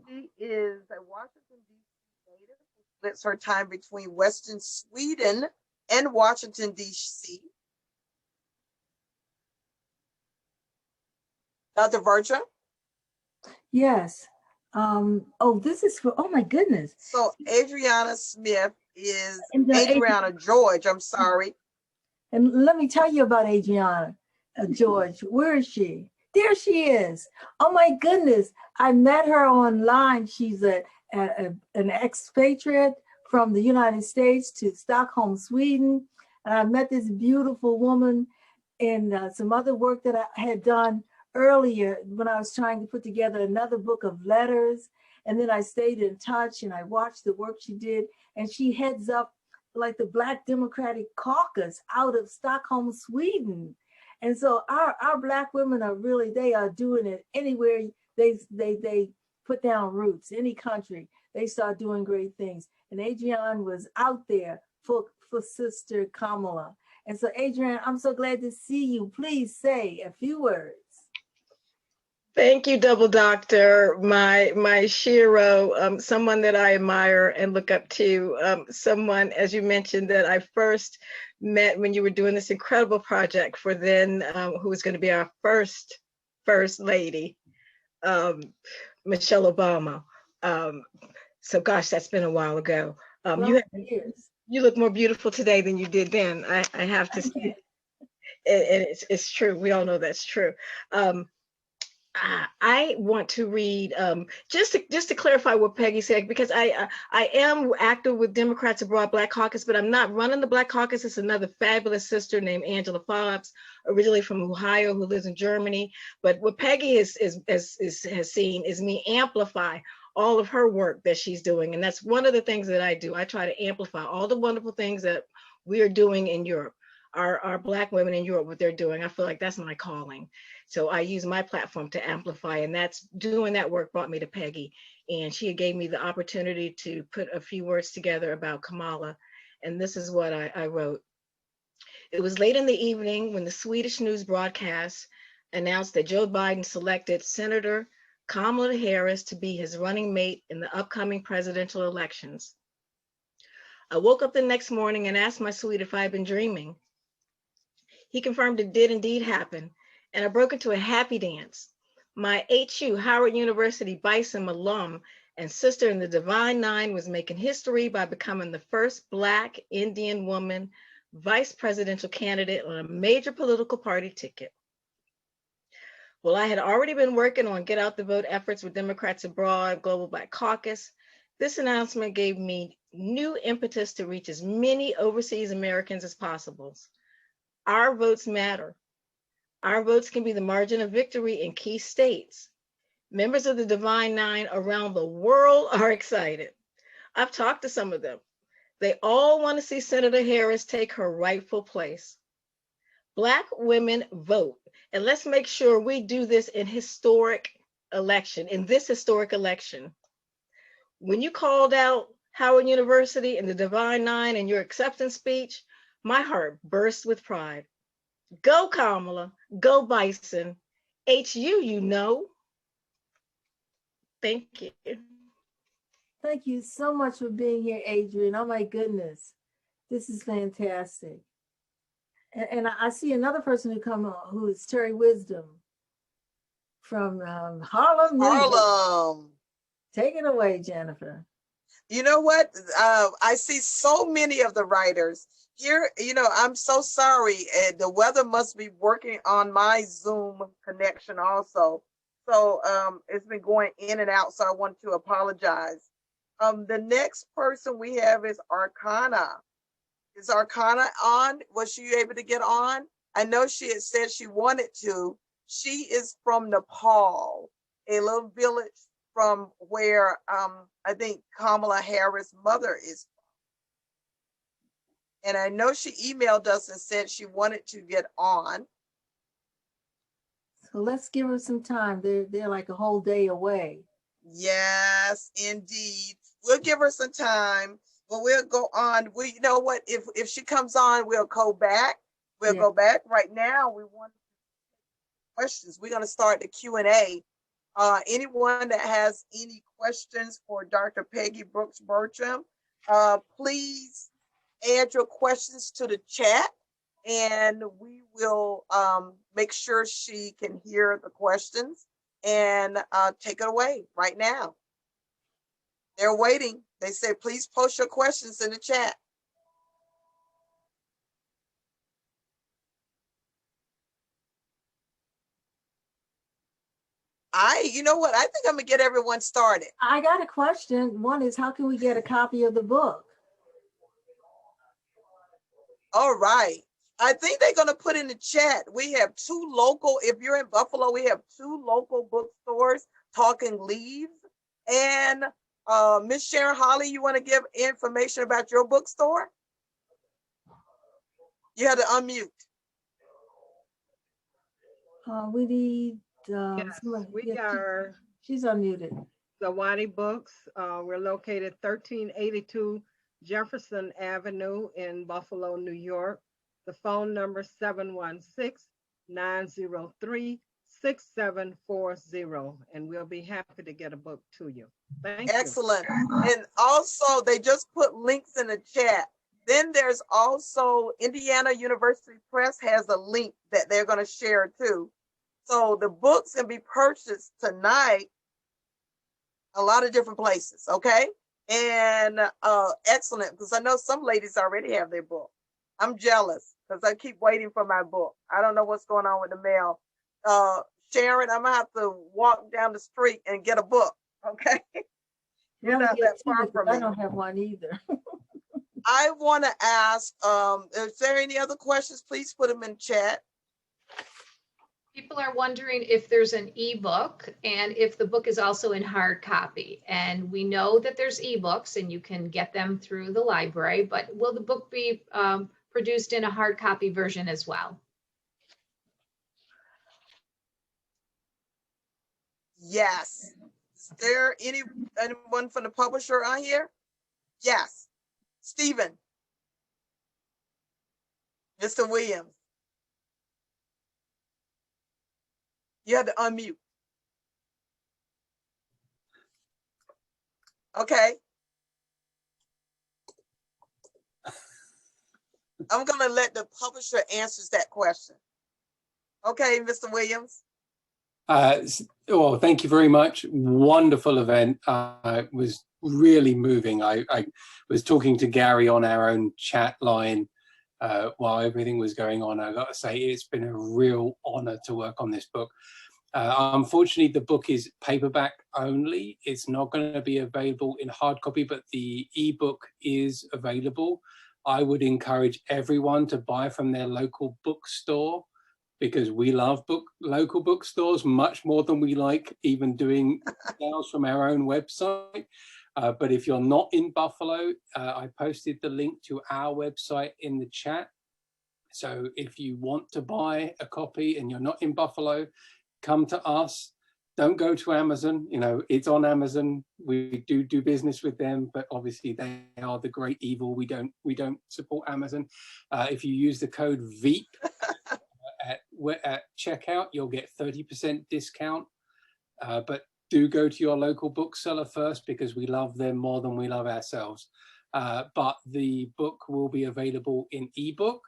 B: She is a Washington, D.C. native who splits her time between Western Sweden and Washington, D.C. Dr. Bertram?
D: Yes. Oh, this is for, oh my goodness.
B: So Adriana Smith is
D: And,
B: Adriana George, I'm sorry.
D: And let me tell you about Adriana George. Where is she? There she is. Oh my goodness. I met her online. She's an expatriate from the United States to Stockholm, Sweden. And I met this beautiful woman in some other work that I had done earlier when I was trying to put together another book of letters. And then I stayed in touch and I watched the work she did. And she heads up like the Black Democratic Caucus out of Stockholm, Sweden. And so our Black women are really, they are doing it anywhere they put down roots, any country, they start doing great things. And Adrienne was out there for Sister Kamala. And so Adrienne, I'm so glad to see you. Please say a few words.
C: Thank you, Double Doctor, my Shiro, someone that I admire and look up to, someone, as you mentioned, that I first met when you were doing this incredible project for then, who was going to be our first lady, Michelle Obama. So gosh, that's been a while ago. You look more beautiful today than you did then. I have to say, and it's true. We all know that's true. I want to read just to clarify what Peggy said, because I am active with Democrats Abroad Black Caucus, but I'm not running the Black Caucus. It's another fabulous sister named Angela Fobbs, originally from Ohio, who lives in Germany. But what Peggy has seen is me amplify all of her work that she's doing, and that's one of the things that I do. I try to amplify all the wonderful things that we are doing in Europe. Our Black women in Europe, what they're doing. I feel like that's my calling. So I use my platform to amplify, and that's doing that work brought me to Peggy. And she gave me the opportunity to put a few words together about Kamala. And this is what I wrote. It was late in the evening when the Swedish news broadcast announced that Joe Biden selected Senator Kamala Harris to be his running mate in the upcoming presidential elections. I woke up the next morning and asked my Swede if I had been dreaming. He confirmed it did indeed happen, and I broke into a happy dance. My HU, Howard University Bison alum and sister in the Divine Nine, was making history by becoming the first Black Indian woman vice presidential candidate on a major political party ticket. Well, I had already been working on get out the vote efforts with Democrats Abroad, Global Black Caucus. This announcement gave me new impetus to reach as many overseas Americans as possible. Our votes matter. Our votes can be the margin of victory in key states. Members of the Divine Nine around the world are excited. I've talked to some of them. They all want to see Senator Harris take her rightful place. Black women vote, and let's make sure we do this in this historic election. When you called out Howard University and the Divine Nine in your acceptance speech, my heart burst with pride. Go Kamala, go Bison, HU, you know. Thank you.
D: Thank you so much for being here, Adrienne. Oh my goodness, this is fantastic. And I see another person who is Terry Wisdom from Harlem, New York.
B: Harlem.
D: Take it away, Jennifer.
B: You know what? I see so many of the writers here. You know, I'm so sorry. The weather must be working on my Zoom connection also. So it's been going in and out. So I want to apologize. The next person we have is Arcana. Is Arcana on? Was she able to get on? I know she had said she wanted to. She is from Nepal, a little village from where I think Kamala Harris' mother is from. And I know she emailed us and said she wanted to get on.
D: So let's give her some time. They're like a whole day away.
B: Yes, indeed. We'll give her some time, but we'll go on. You know what? If she comes on, we'll go back. We'll go back. Right now, we want questions. We're going to start the Q&A. Anyone that has any questions for Dr. Peggy Brooks-Bertram, please add your questions to the chat. and we will make sure she can hear the questions and take it away right now. They're waiting. They say, please post your questions in the chat. You know what? I think I'm gonna get everyone started.
D: I got a question. One is, how can we get a copy of the book?
B: All right. I think they're gonna put in the chat. We have 2 local, if you're in Buffalo, we have 2 local bookstores, Talking Leaves. And Miss Sharon Holly, you wanna give information about your bookstore? You had to unmute.
D: We need,
C: Yes, we are.
D: She's unmuted.
C: Zawadi Books. We're located 1382 Jefferson Avenue in Buffalo, New York. The phone number 716-903-6740, and we'll be happy to get a book to you. Thank you.
B: Excellent. And also, they just put links in the chat. Then there's also Indiana University Press has a link that they're going to share too. So the books can be purchased tonight a lot of different places, okay? And excellent, because I know some ladies already have their book. I'm jealous because I keep waiting for my book. I don't know what's going on with the mail. Sharon, I'm gonna have to walk down the street and get a book, okay? You're not that far from me.
D: I don't have one either.
B: I want to ask, is there any other questions? Please put them in chat.
N: People are wondering if there's an ebook and if the book is also in hard copy. And we know that there's ebooks and you can get them through the library, but will the book be produced in a hard copy version as well?
B: Yes. Is there anyone from the publisher on here? Yes. Stephen. Mr. Williams. You had to unmute. Okay. I'm going to let the publisher answer that question. Okay, Mr. Williams.
O: Well, thank you very much. Wonderful event. It was really moving. I was talking to Gary on our own chat line while everything was going on. I got to say, it's been a real honor to work on this book. Unfortunately, the book is paperback only. It's not going to be available in hard copy, but the ebook is available. I would encourage everyone to buy from their local bookstore, because we love local bookstores much more than we like even doing sales from our own website. But if you're not in Buffalo, I posted the link to our website in the chat. So if you want to buy a copy and you're not in Buffalo, come to us. Don't go to Amazon. You know, it's on Amazon. We do business with them, but obviously they are the great evil. We don't support Amazon. If you use the code VEEP at checkout, you'll get 30% discount. But do go to your local bookseller first, because we love them more than we love ourselves. But the book will be available in ebook,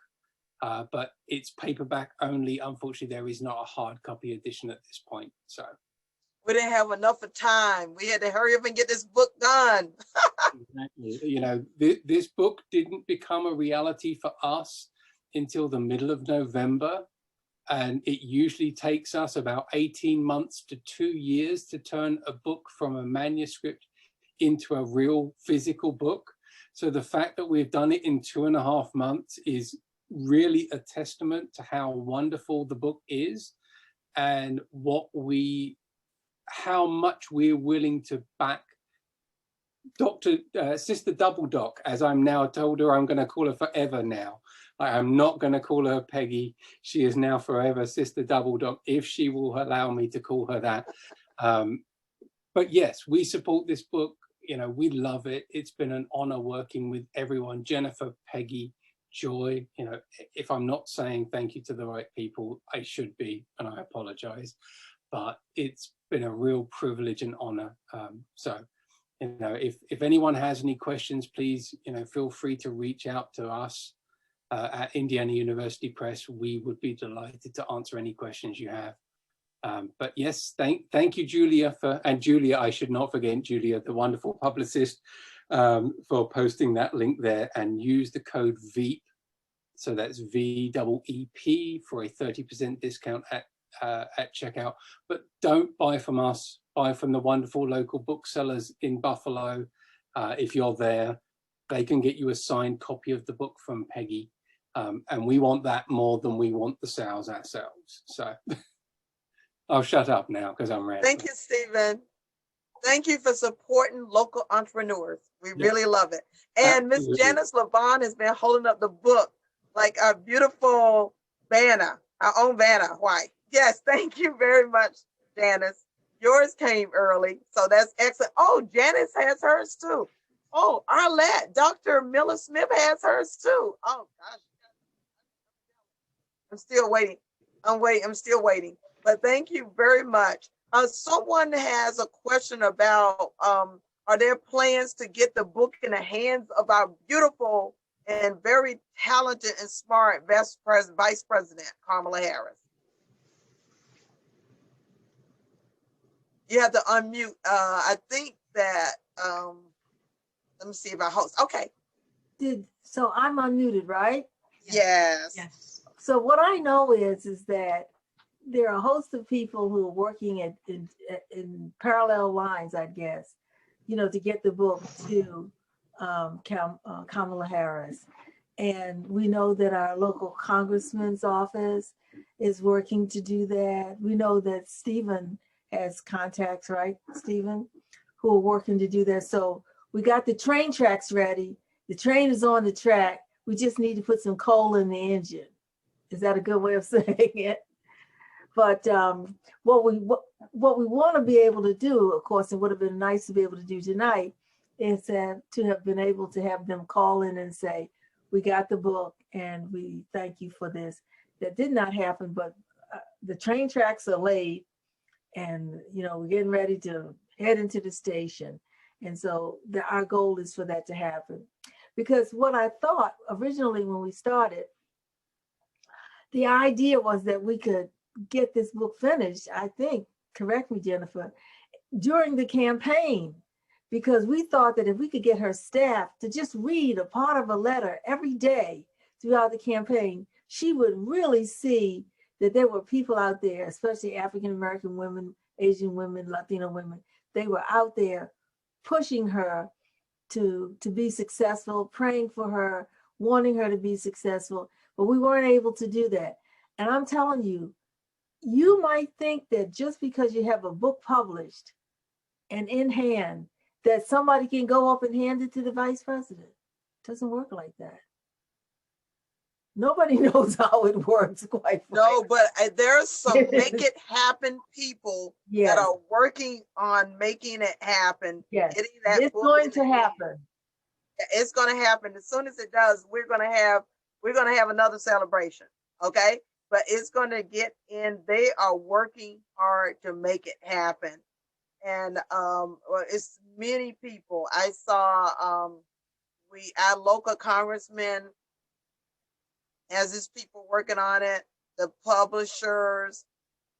O: but it's paperback only. Unfortunately, there is not a hard copy edition at this point. So
B: we didn't have enough of time. We had to hurry up and get this book done.
O: Exactly. You know, this book didn't become a reality for us until the middle of November. And it usually takes us about 18 months to 2 years to turn a book from a manuscript into a real physical book. So the fact that we've done it in 2.5 months is really a testament to how wonderful the book is, and how much we're willing to back Sister Double Doc, as I'm now told her. I'm going to call her forever now. I'm not going to call her Peggy. She is now forever Sister Double Doc, if she will allow me to call her that. But yes, we support this book. You know, we love it. It's been an honor working with everyone. Jennifer, Peggy, Joy. You know, if I'm not saying thank you to the right people, I should be, and I apologize. But it's been a real privilege and honor. So, you know, if anyone has any questions, please, you know, feel free to reach out to us. at Indiana University Press, we would be delighted to answer any questions you have. But yes, thank you, Julia, and Julia, I should not forget Julia, the wonderful publicist, for posting that link there, and use the code VEEP. So that's VEEP for a 30% discount at checkout. But don't buy from us, buy from the wonderful local booksellers in Buffalo. If you're there, they can get you a signed copy of the book from Peggy. And we want that more than we want the sales ourselves. So I'll shut up now because I'm ready.
B: Thank you, Stephen. Thank you for supporting local entrepreneurs. We really love it. And Miss Janice LaVon has been holding up the book like a beautiful banner, our own banner. Why? Yes, thank you very much, Janice. Yours came early, so that's excellent. Oh, Janice has hers too. Oh, Arlette, Dr. Miller Smith has hers too. Oh gosh. I'm still waiting. I'm still waiting. But thank you very much. Someone has a question about, are there plans to get the book in the hands of our beautiful and very talented and smart Vice President Kamala Harris? You have to unmute. I think that, let me see if I host. Okay.
D: So I'm unmuted, right?
B: Yes.
N: Yes.
D: So what I know is that there are a host of people who are working in parallel lines, I guess, to get the book to Kamala Harris. And we know that our local congressman's office is working to do that. We know that Stephen has contacts, right, Stephen, who are working to do that. So we got the train tracks ready. The train is on the track. We just need to put some coal in the engine. Is that a good way of saying it? But what we want to be able to do, of course, it would have been nice to be able to do tonight, is to have been able to have them call in and say, we got the book and we thank you for this. That did not happen, but the train tracks are laid and, we're getting ready to head into the station. And so our goal is for that to happen. Because what I thought originally when we started, the idea was that we could get this book finished, I think, correct me, Jennifer, during the campaign, because we thought that if we could get her staff to just read a part of a letter every day throughout the campaign, she would really see that there were people out there, especially African-American women, Asian women, Latino women, they were out there pushing her to be successful, praying for her, wanting her to be successful, but we weren't able to do that. And I'm telling you, you might think that just because you have a book published and in hand, that somebody can go up and hand it to the vice president. It doesn't work like that. Nobody knows how it works, quite frankly.
B: No, but there's some make it happen people that are working on making it happen.
D: Yes, it's going to happen.
B: It's going to happen. As soon as it does, we're going to have another celebration. Okay. But it's going to get in. They are working hard to make it happen. And it's many people. I saw our local congressman has his people working on it, the publishers.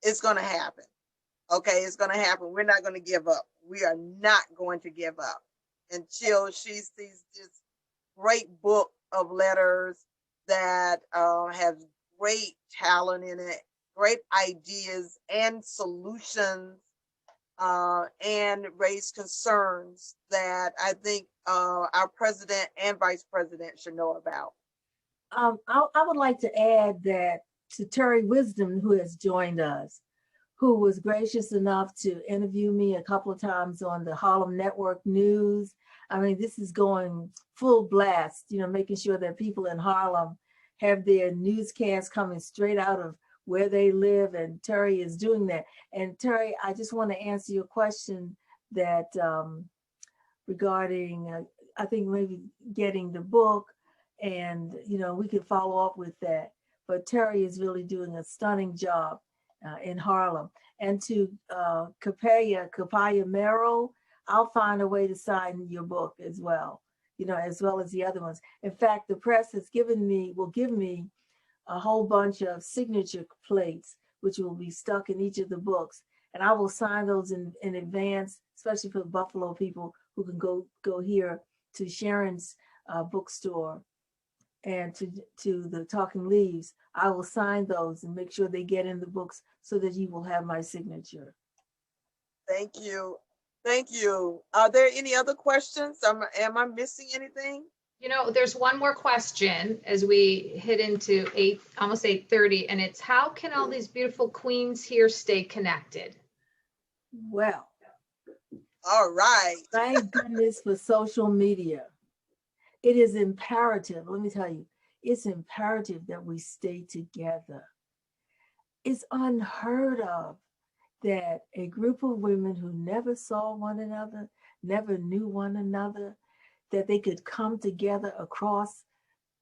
B: It's going to happen. Okay, it's going to happen. We're not going to give up. We are not going to give up until she sees this great book of letters that have great talent in it, great ideas and solutions, and raise concerns that I think our president and vice president should know about.
D: I would like to add that to Terry Wisdom, who has joined us, who was gracious enough to interview me a couple of times on the Harlem Network News. I mean, this is going full blast, making sure that people in Harlem have their newscasts coming straight out of where they live, and Terry is doing that. And Terry, I just want to answer your question that regarding, I think maybe getting the book, and we could follow up with that. But Terry is really doing a stunning job in Harlem. And to Kapaya Merrill, I'll find a way to sign your book as well. you know, as well as the other ones. In fact, the press has will give me a whole bunch of signature plates, which will be stuck in each of the books. And I will sign those in advance, especially for the Buffalo people who can go here to Sharon's bookstore and to the Talking Leaves. I will sign those and make sure they get in the books so that you will have my signature.
B: Thank you. Thank you. Are there any other questions? Am I missing anything?
N: You know, there's one more question as we hit into almost 8:30, and it's how can all these beautiful queens here stay connected?
D: Well,
B: all right.
D: Thank goodness for social media. It is imperative, let me tell you, it's imperative that we stay together. It's unheard of that a group of women who never saw one another, never knew one another, that they could come together across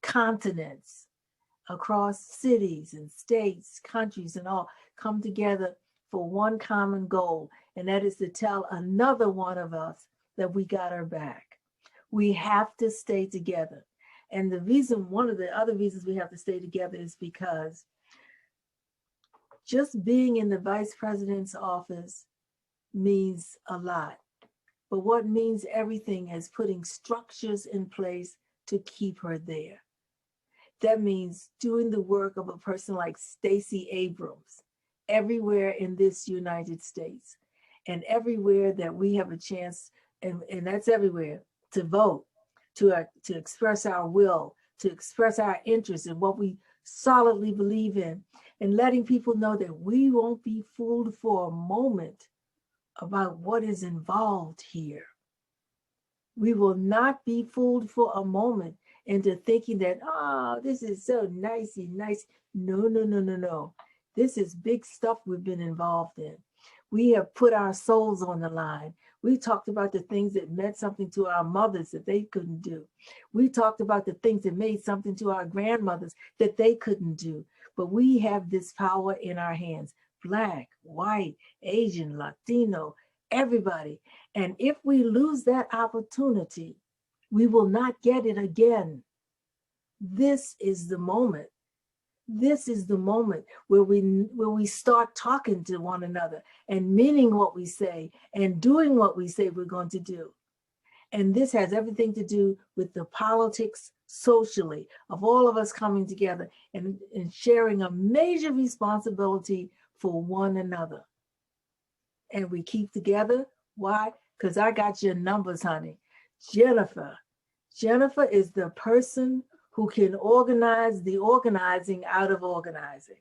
D: continents, across cities and states, countries and all, come together for one common goal, and that is to tell another one of us that we got our back. We have to stay together. And the reason, one of the other reasons we have to stay together is because just being in the vice president's office means a lot. But what means everything is putting structures in place to keep her there. That means doing the work of a person like Stacey Abrams everywhere in this United States, and everywhere that we have a chance, and that's everywhere, to vote, to express our will, to express our interest in what we solidly believe in, and letting people know that we won't be fooled for a moment about what is involved here. We will not be fooled for a moment into thinking that, oh, this is so nicey nice. No, no, no, no, no. This is big stuff we've been involved in. We have put our souls on the line. We talked about the things that meant something to our mothers that they couldn't do. We talked about the things that made something to our grandmothers that they couldn't do. But we have this power in our hands. Black, white, Asian, Latino, everybody. And if we lose that opportunity, we will not get it again. This is the moment. This is the moment where we start talking to one another and meaning what we say and doing what we say we're going to do. And this has everything to do with the politics socially of all of us coming together and sharing a major responsibility for one another. And we keep together. Why? Because I got your numbers, honey. Jennifer is the person who can organize the organizing out of organizing.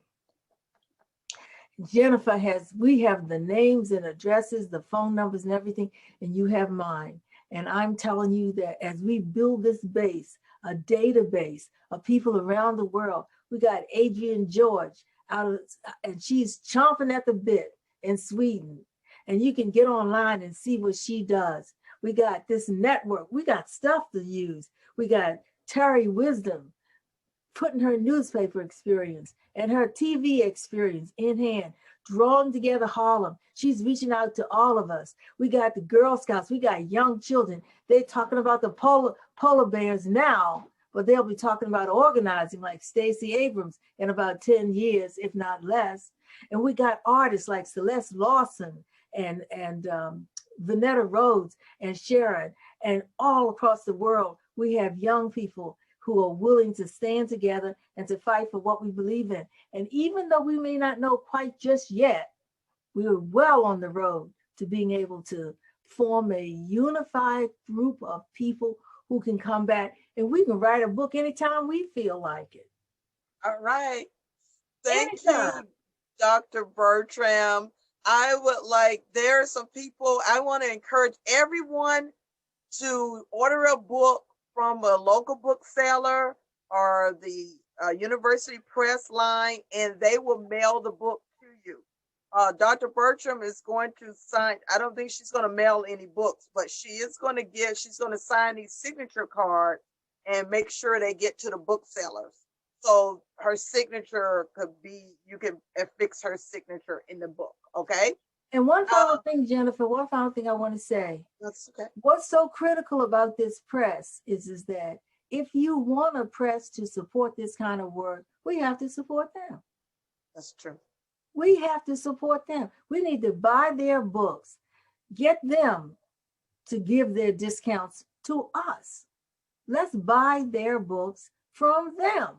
D: Jennifer we have the names and addresses, the phone numbers and everything, and you have mine. And I'm telling you that as we build this base, a database of people around the world, we got Adrian George and she's chomping at the bit in Sweden. And you can get online and see what she does. We got this network. We got stuff to use. We got Terry Wisdom putting her newspaper experience and her TV experience in hand, drawing together Harlem. She's reaching out to all of us. We got the Girl Scouts. We got young children. They're talking about the polar bears now, but they'll be talking about organizing like Stacey Abrams in about 10 years, if not less. And we got artists like Celeste Lawson and Vanetta Rhodes and Sharon, and all across the world, we have young people who are willing to stand together and to fight for what we believe in. And even though we may not know quite just yet, we are well on the road to being able to form a unified group of people who can come back, and we can write a book anytime we feel like it.
B: All right. Thank you, Dr. Bertram. There are some people, I want to encourage everyone to order a book from a local bookseller or the university press line, and they will mail the book to you. Dr. Bertram is going to sign, I don't think she's going to mail any books, but she's going to sign these signature cards and make sure they get to the booksellers. So her signature you can affix her signature in the book, okay?
D: And one final thing, Jennifer, one final thing I want to say.
B: That's okay.
D: What's so critical about this press is that if you want a press to support this kind of work, we have to support them.
B: That's true.
D: We have to support them. We need to buy their books, get them to give their discounts to us. Let's buy their books from them.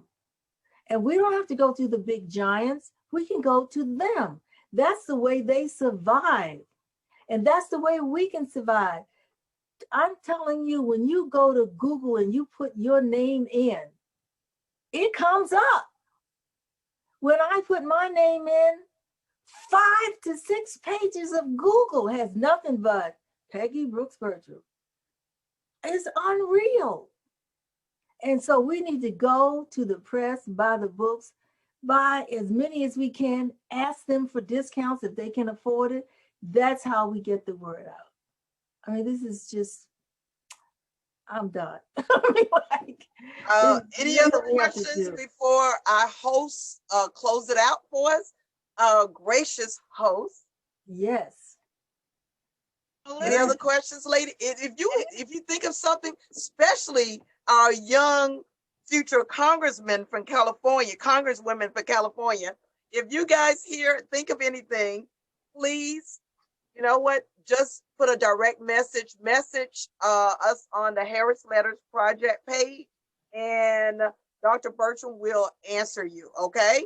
D: And we don't have to go through the big giants. We can go to them. That's the way they survive. And that's the way we can survive. I'm telling you, when you go to Google and you put your name in, it comes up. When I put my name in, 5 to 6 pages of Google has nothing but Peggy Brooks-Bertram. It's unreal. And so we need to go to the press, buy the books, buy as many as we can, ask them for discounts if they can afford it. That's how we get the word out. I mean, this is just, I'm done.
B: Any other questions before our hosts close it out for us? Gracious host.
D: Yes.
B: Any other questions, lady? If you think of something, especially our young future congressmen from California, congresswomen from California, if you guys here think of anything, please, you know what? Just put a direct message us on the Harris Letters Project page, and Dr. Bertram will answer you, okay?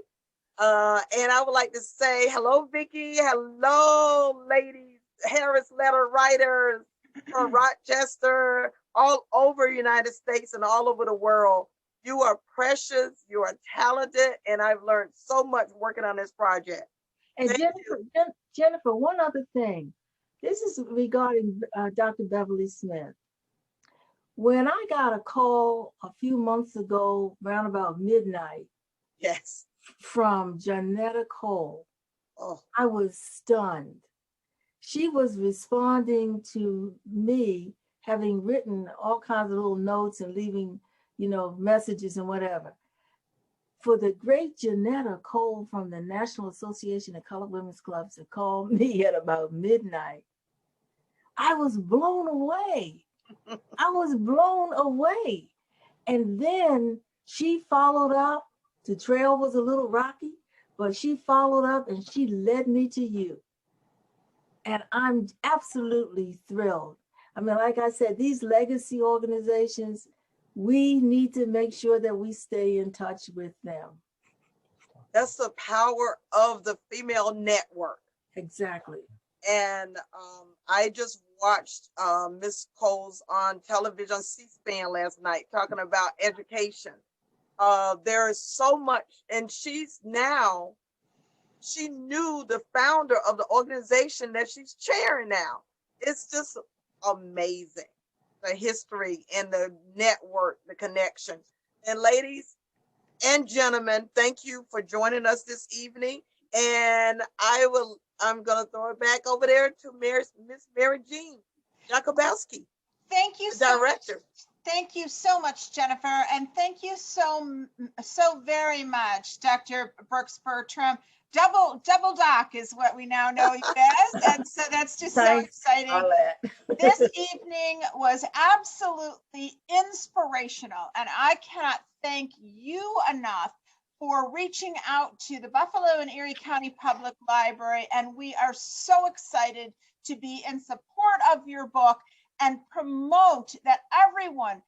B: And I would like to say hello, Vicki. Hello, ladies, Harris letter writers from Rochester, all over the United States and all over the world. You are precious, you are talented, and I've learned so much working on this project.
D: And Jennifer, one other thing. This is regarding Dr. Beverly Smith. When I got a call a few months ago, around about midnight,
B: yes,
D: from Janetta Cole, I was stunned. She was responding to me having written all kinds of little notes and leaving, messages and whatever. For the great Janetta Cole from the National Association of Colored Women's Clubs to call me at about midnight, I was blown away. I was blown away. And then she followed up. The trail was a little rocky, but she followed up and she led me to you. And I'm absolutely thrilled. I mean, like I said, these legacy organizations, we need to make sure that we stay in touch with them.
B: That's the power of the female network.
D: Exactly.
B: And I just watched Miss Cole's on television, C-SPAN last night, talking about education. There is so much, and she knew the founder of the organization that she's chairing now. It's just amazing, the history and the network, the connection. And ladies and gentlemen, thank you for joining us this evening. And I'm gonna throw it back over there to Miss Mary Jean Jakubowski.
A: Thank you,
B: director.
A: Thank you so much, Jennifer, and thank you so very much, Dr. Brooks-Bertram. Double doc is what we now know you as, and so that's just so exciting. This evening was absolutely inspirational, and I cannot thank you enough for reaching out to the Buffalo and Erie County Public Library, and we are so excited to be in support of your book and promote that everyone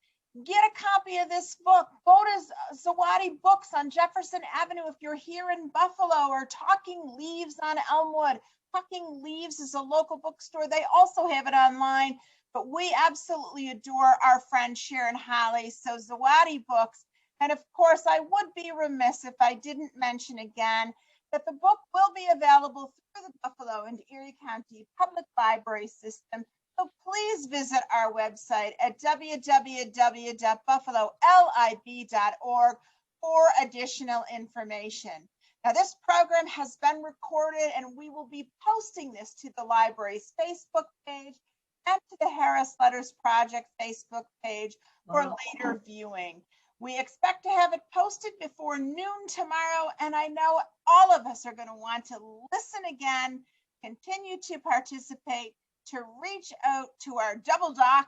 A: get a copy of this book. Go to Zawadi Books on Jefferson Avenue if you're here in Buffalo, or Talking Leaves on Elmwood. Talking Leaves is a local bookstore. They also have it online, but we absolutely adore our friend Sharon Holly. So Zawadi Books. And of course, I would be remiss if I didn't mention again that the book will be available through the Buffalo and Erie County Public Library System. So please visit our website at www.buffalolib.org for additional information. Now, this program has been recorded, and we will be posting this to the library's Facebook page and to the Harris Letters Project Facebook page for later viewing. We expect to have it posted before noon tomorrow, and I know all of us are going to want to listen again, continue to participate, to reach out to our double doc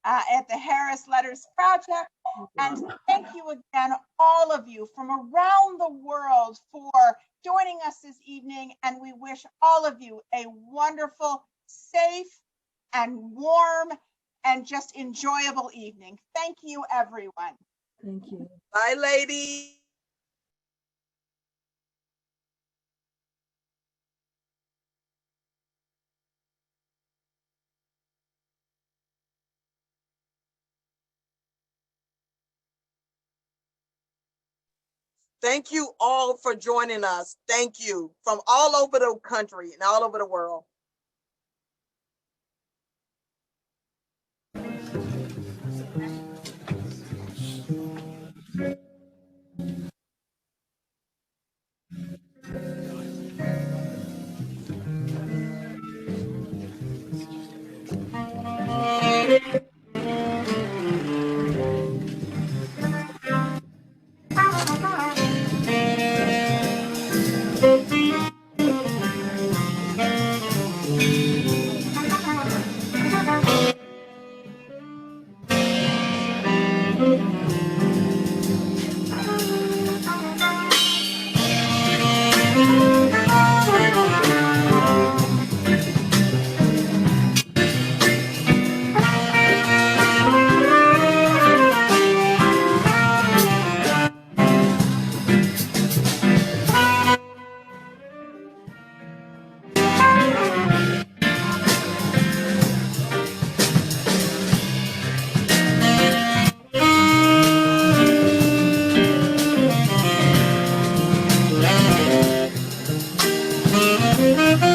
A: at the Harris Letters Project. And thank you again, all of you from around the world, for joining us this evening. And we wish all of you a wonderful, safe, and warm, and just enjoyable evening. Thank you, everyone.
D: Thank you.
B: Bye, ladies. Thank you all for joining us. Thank you from all over the country and all over the world.
P: Thank you.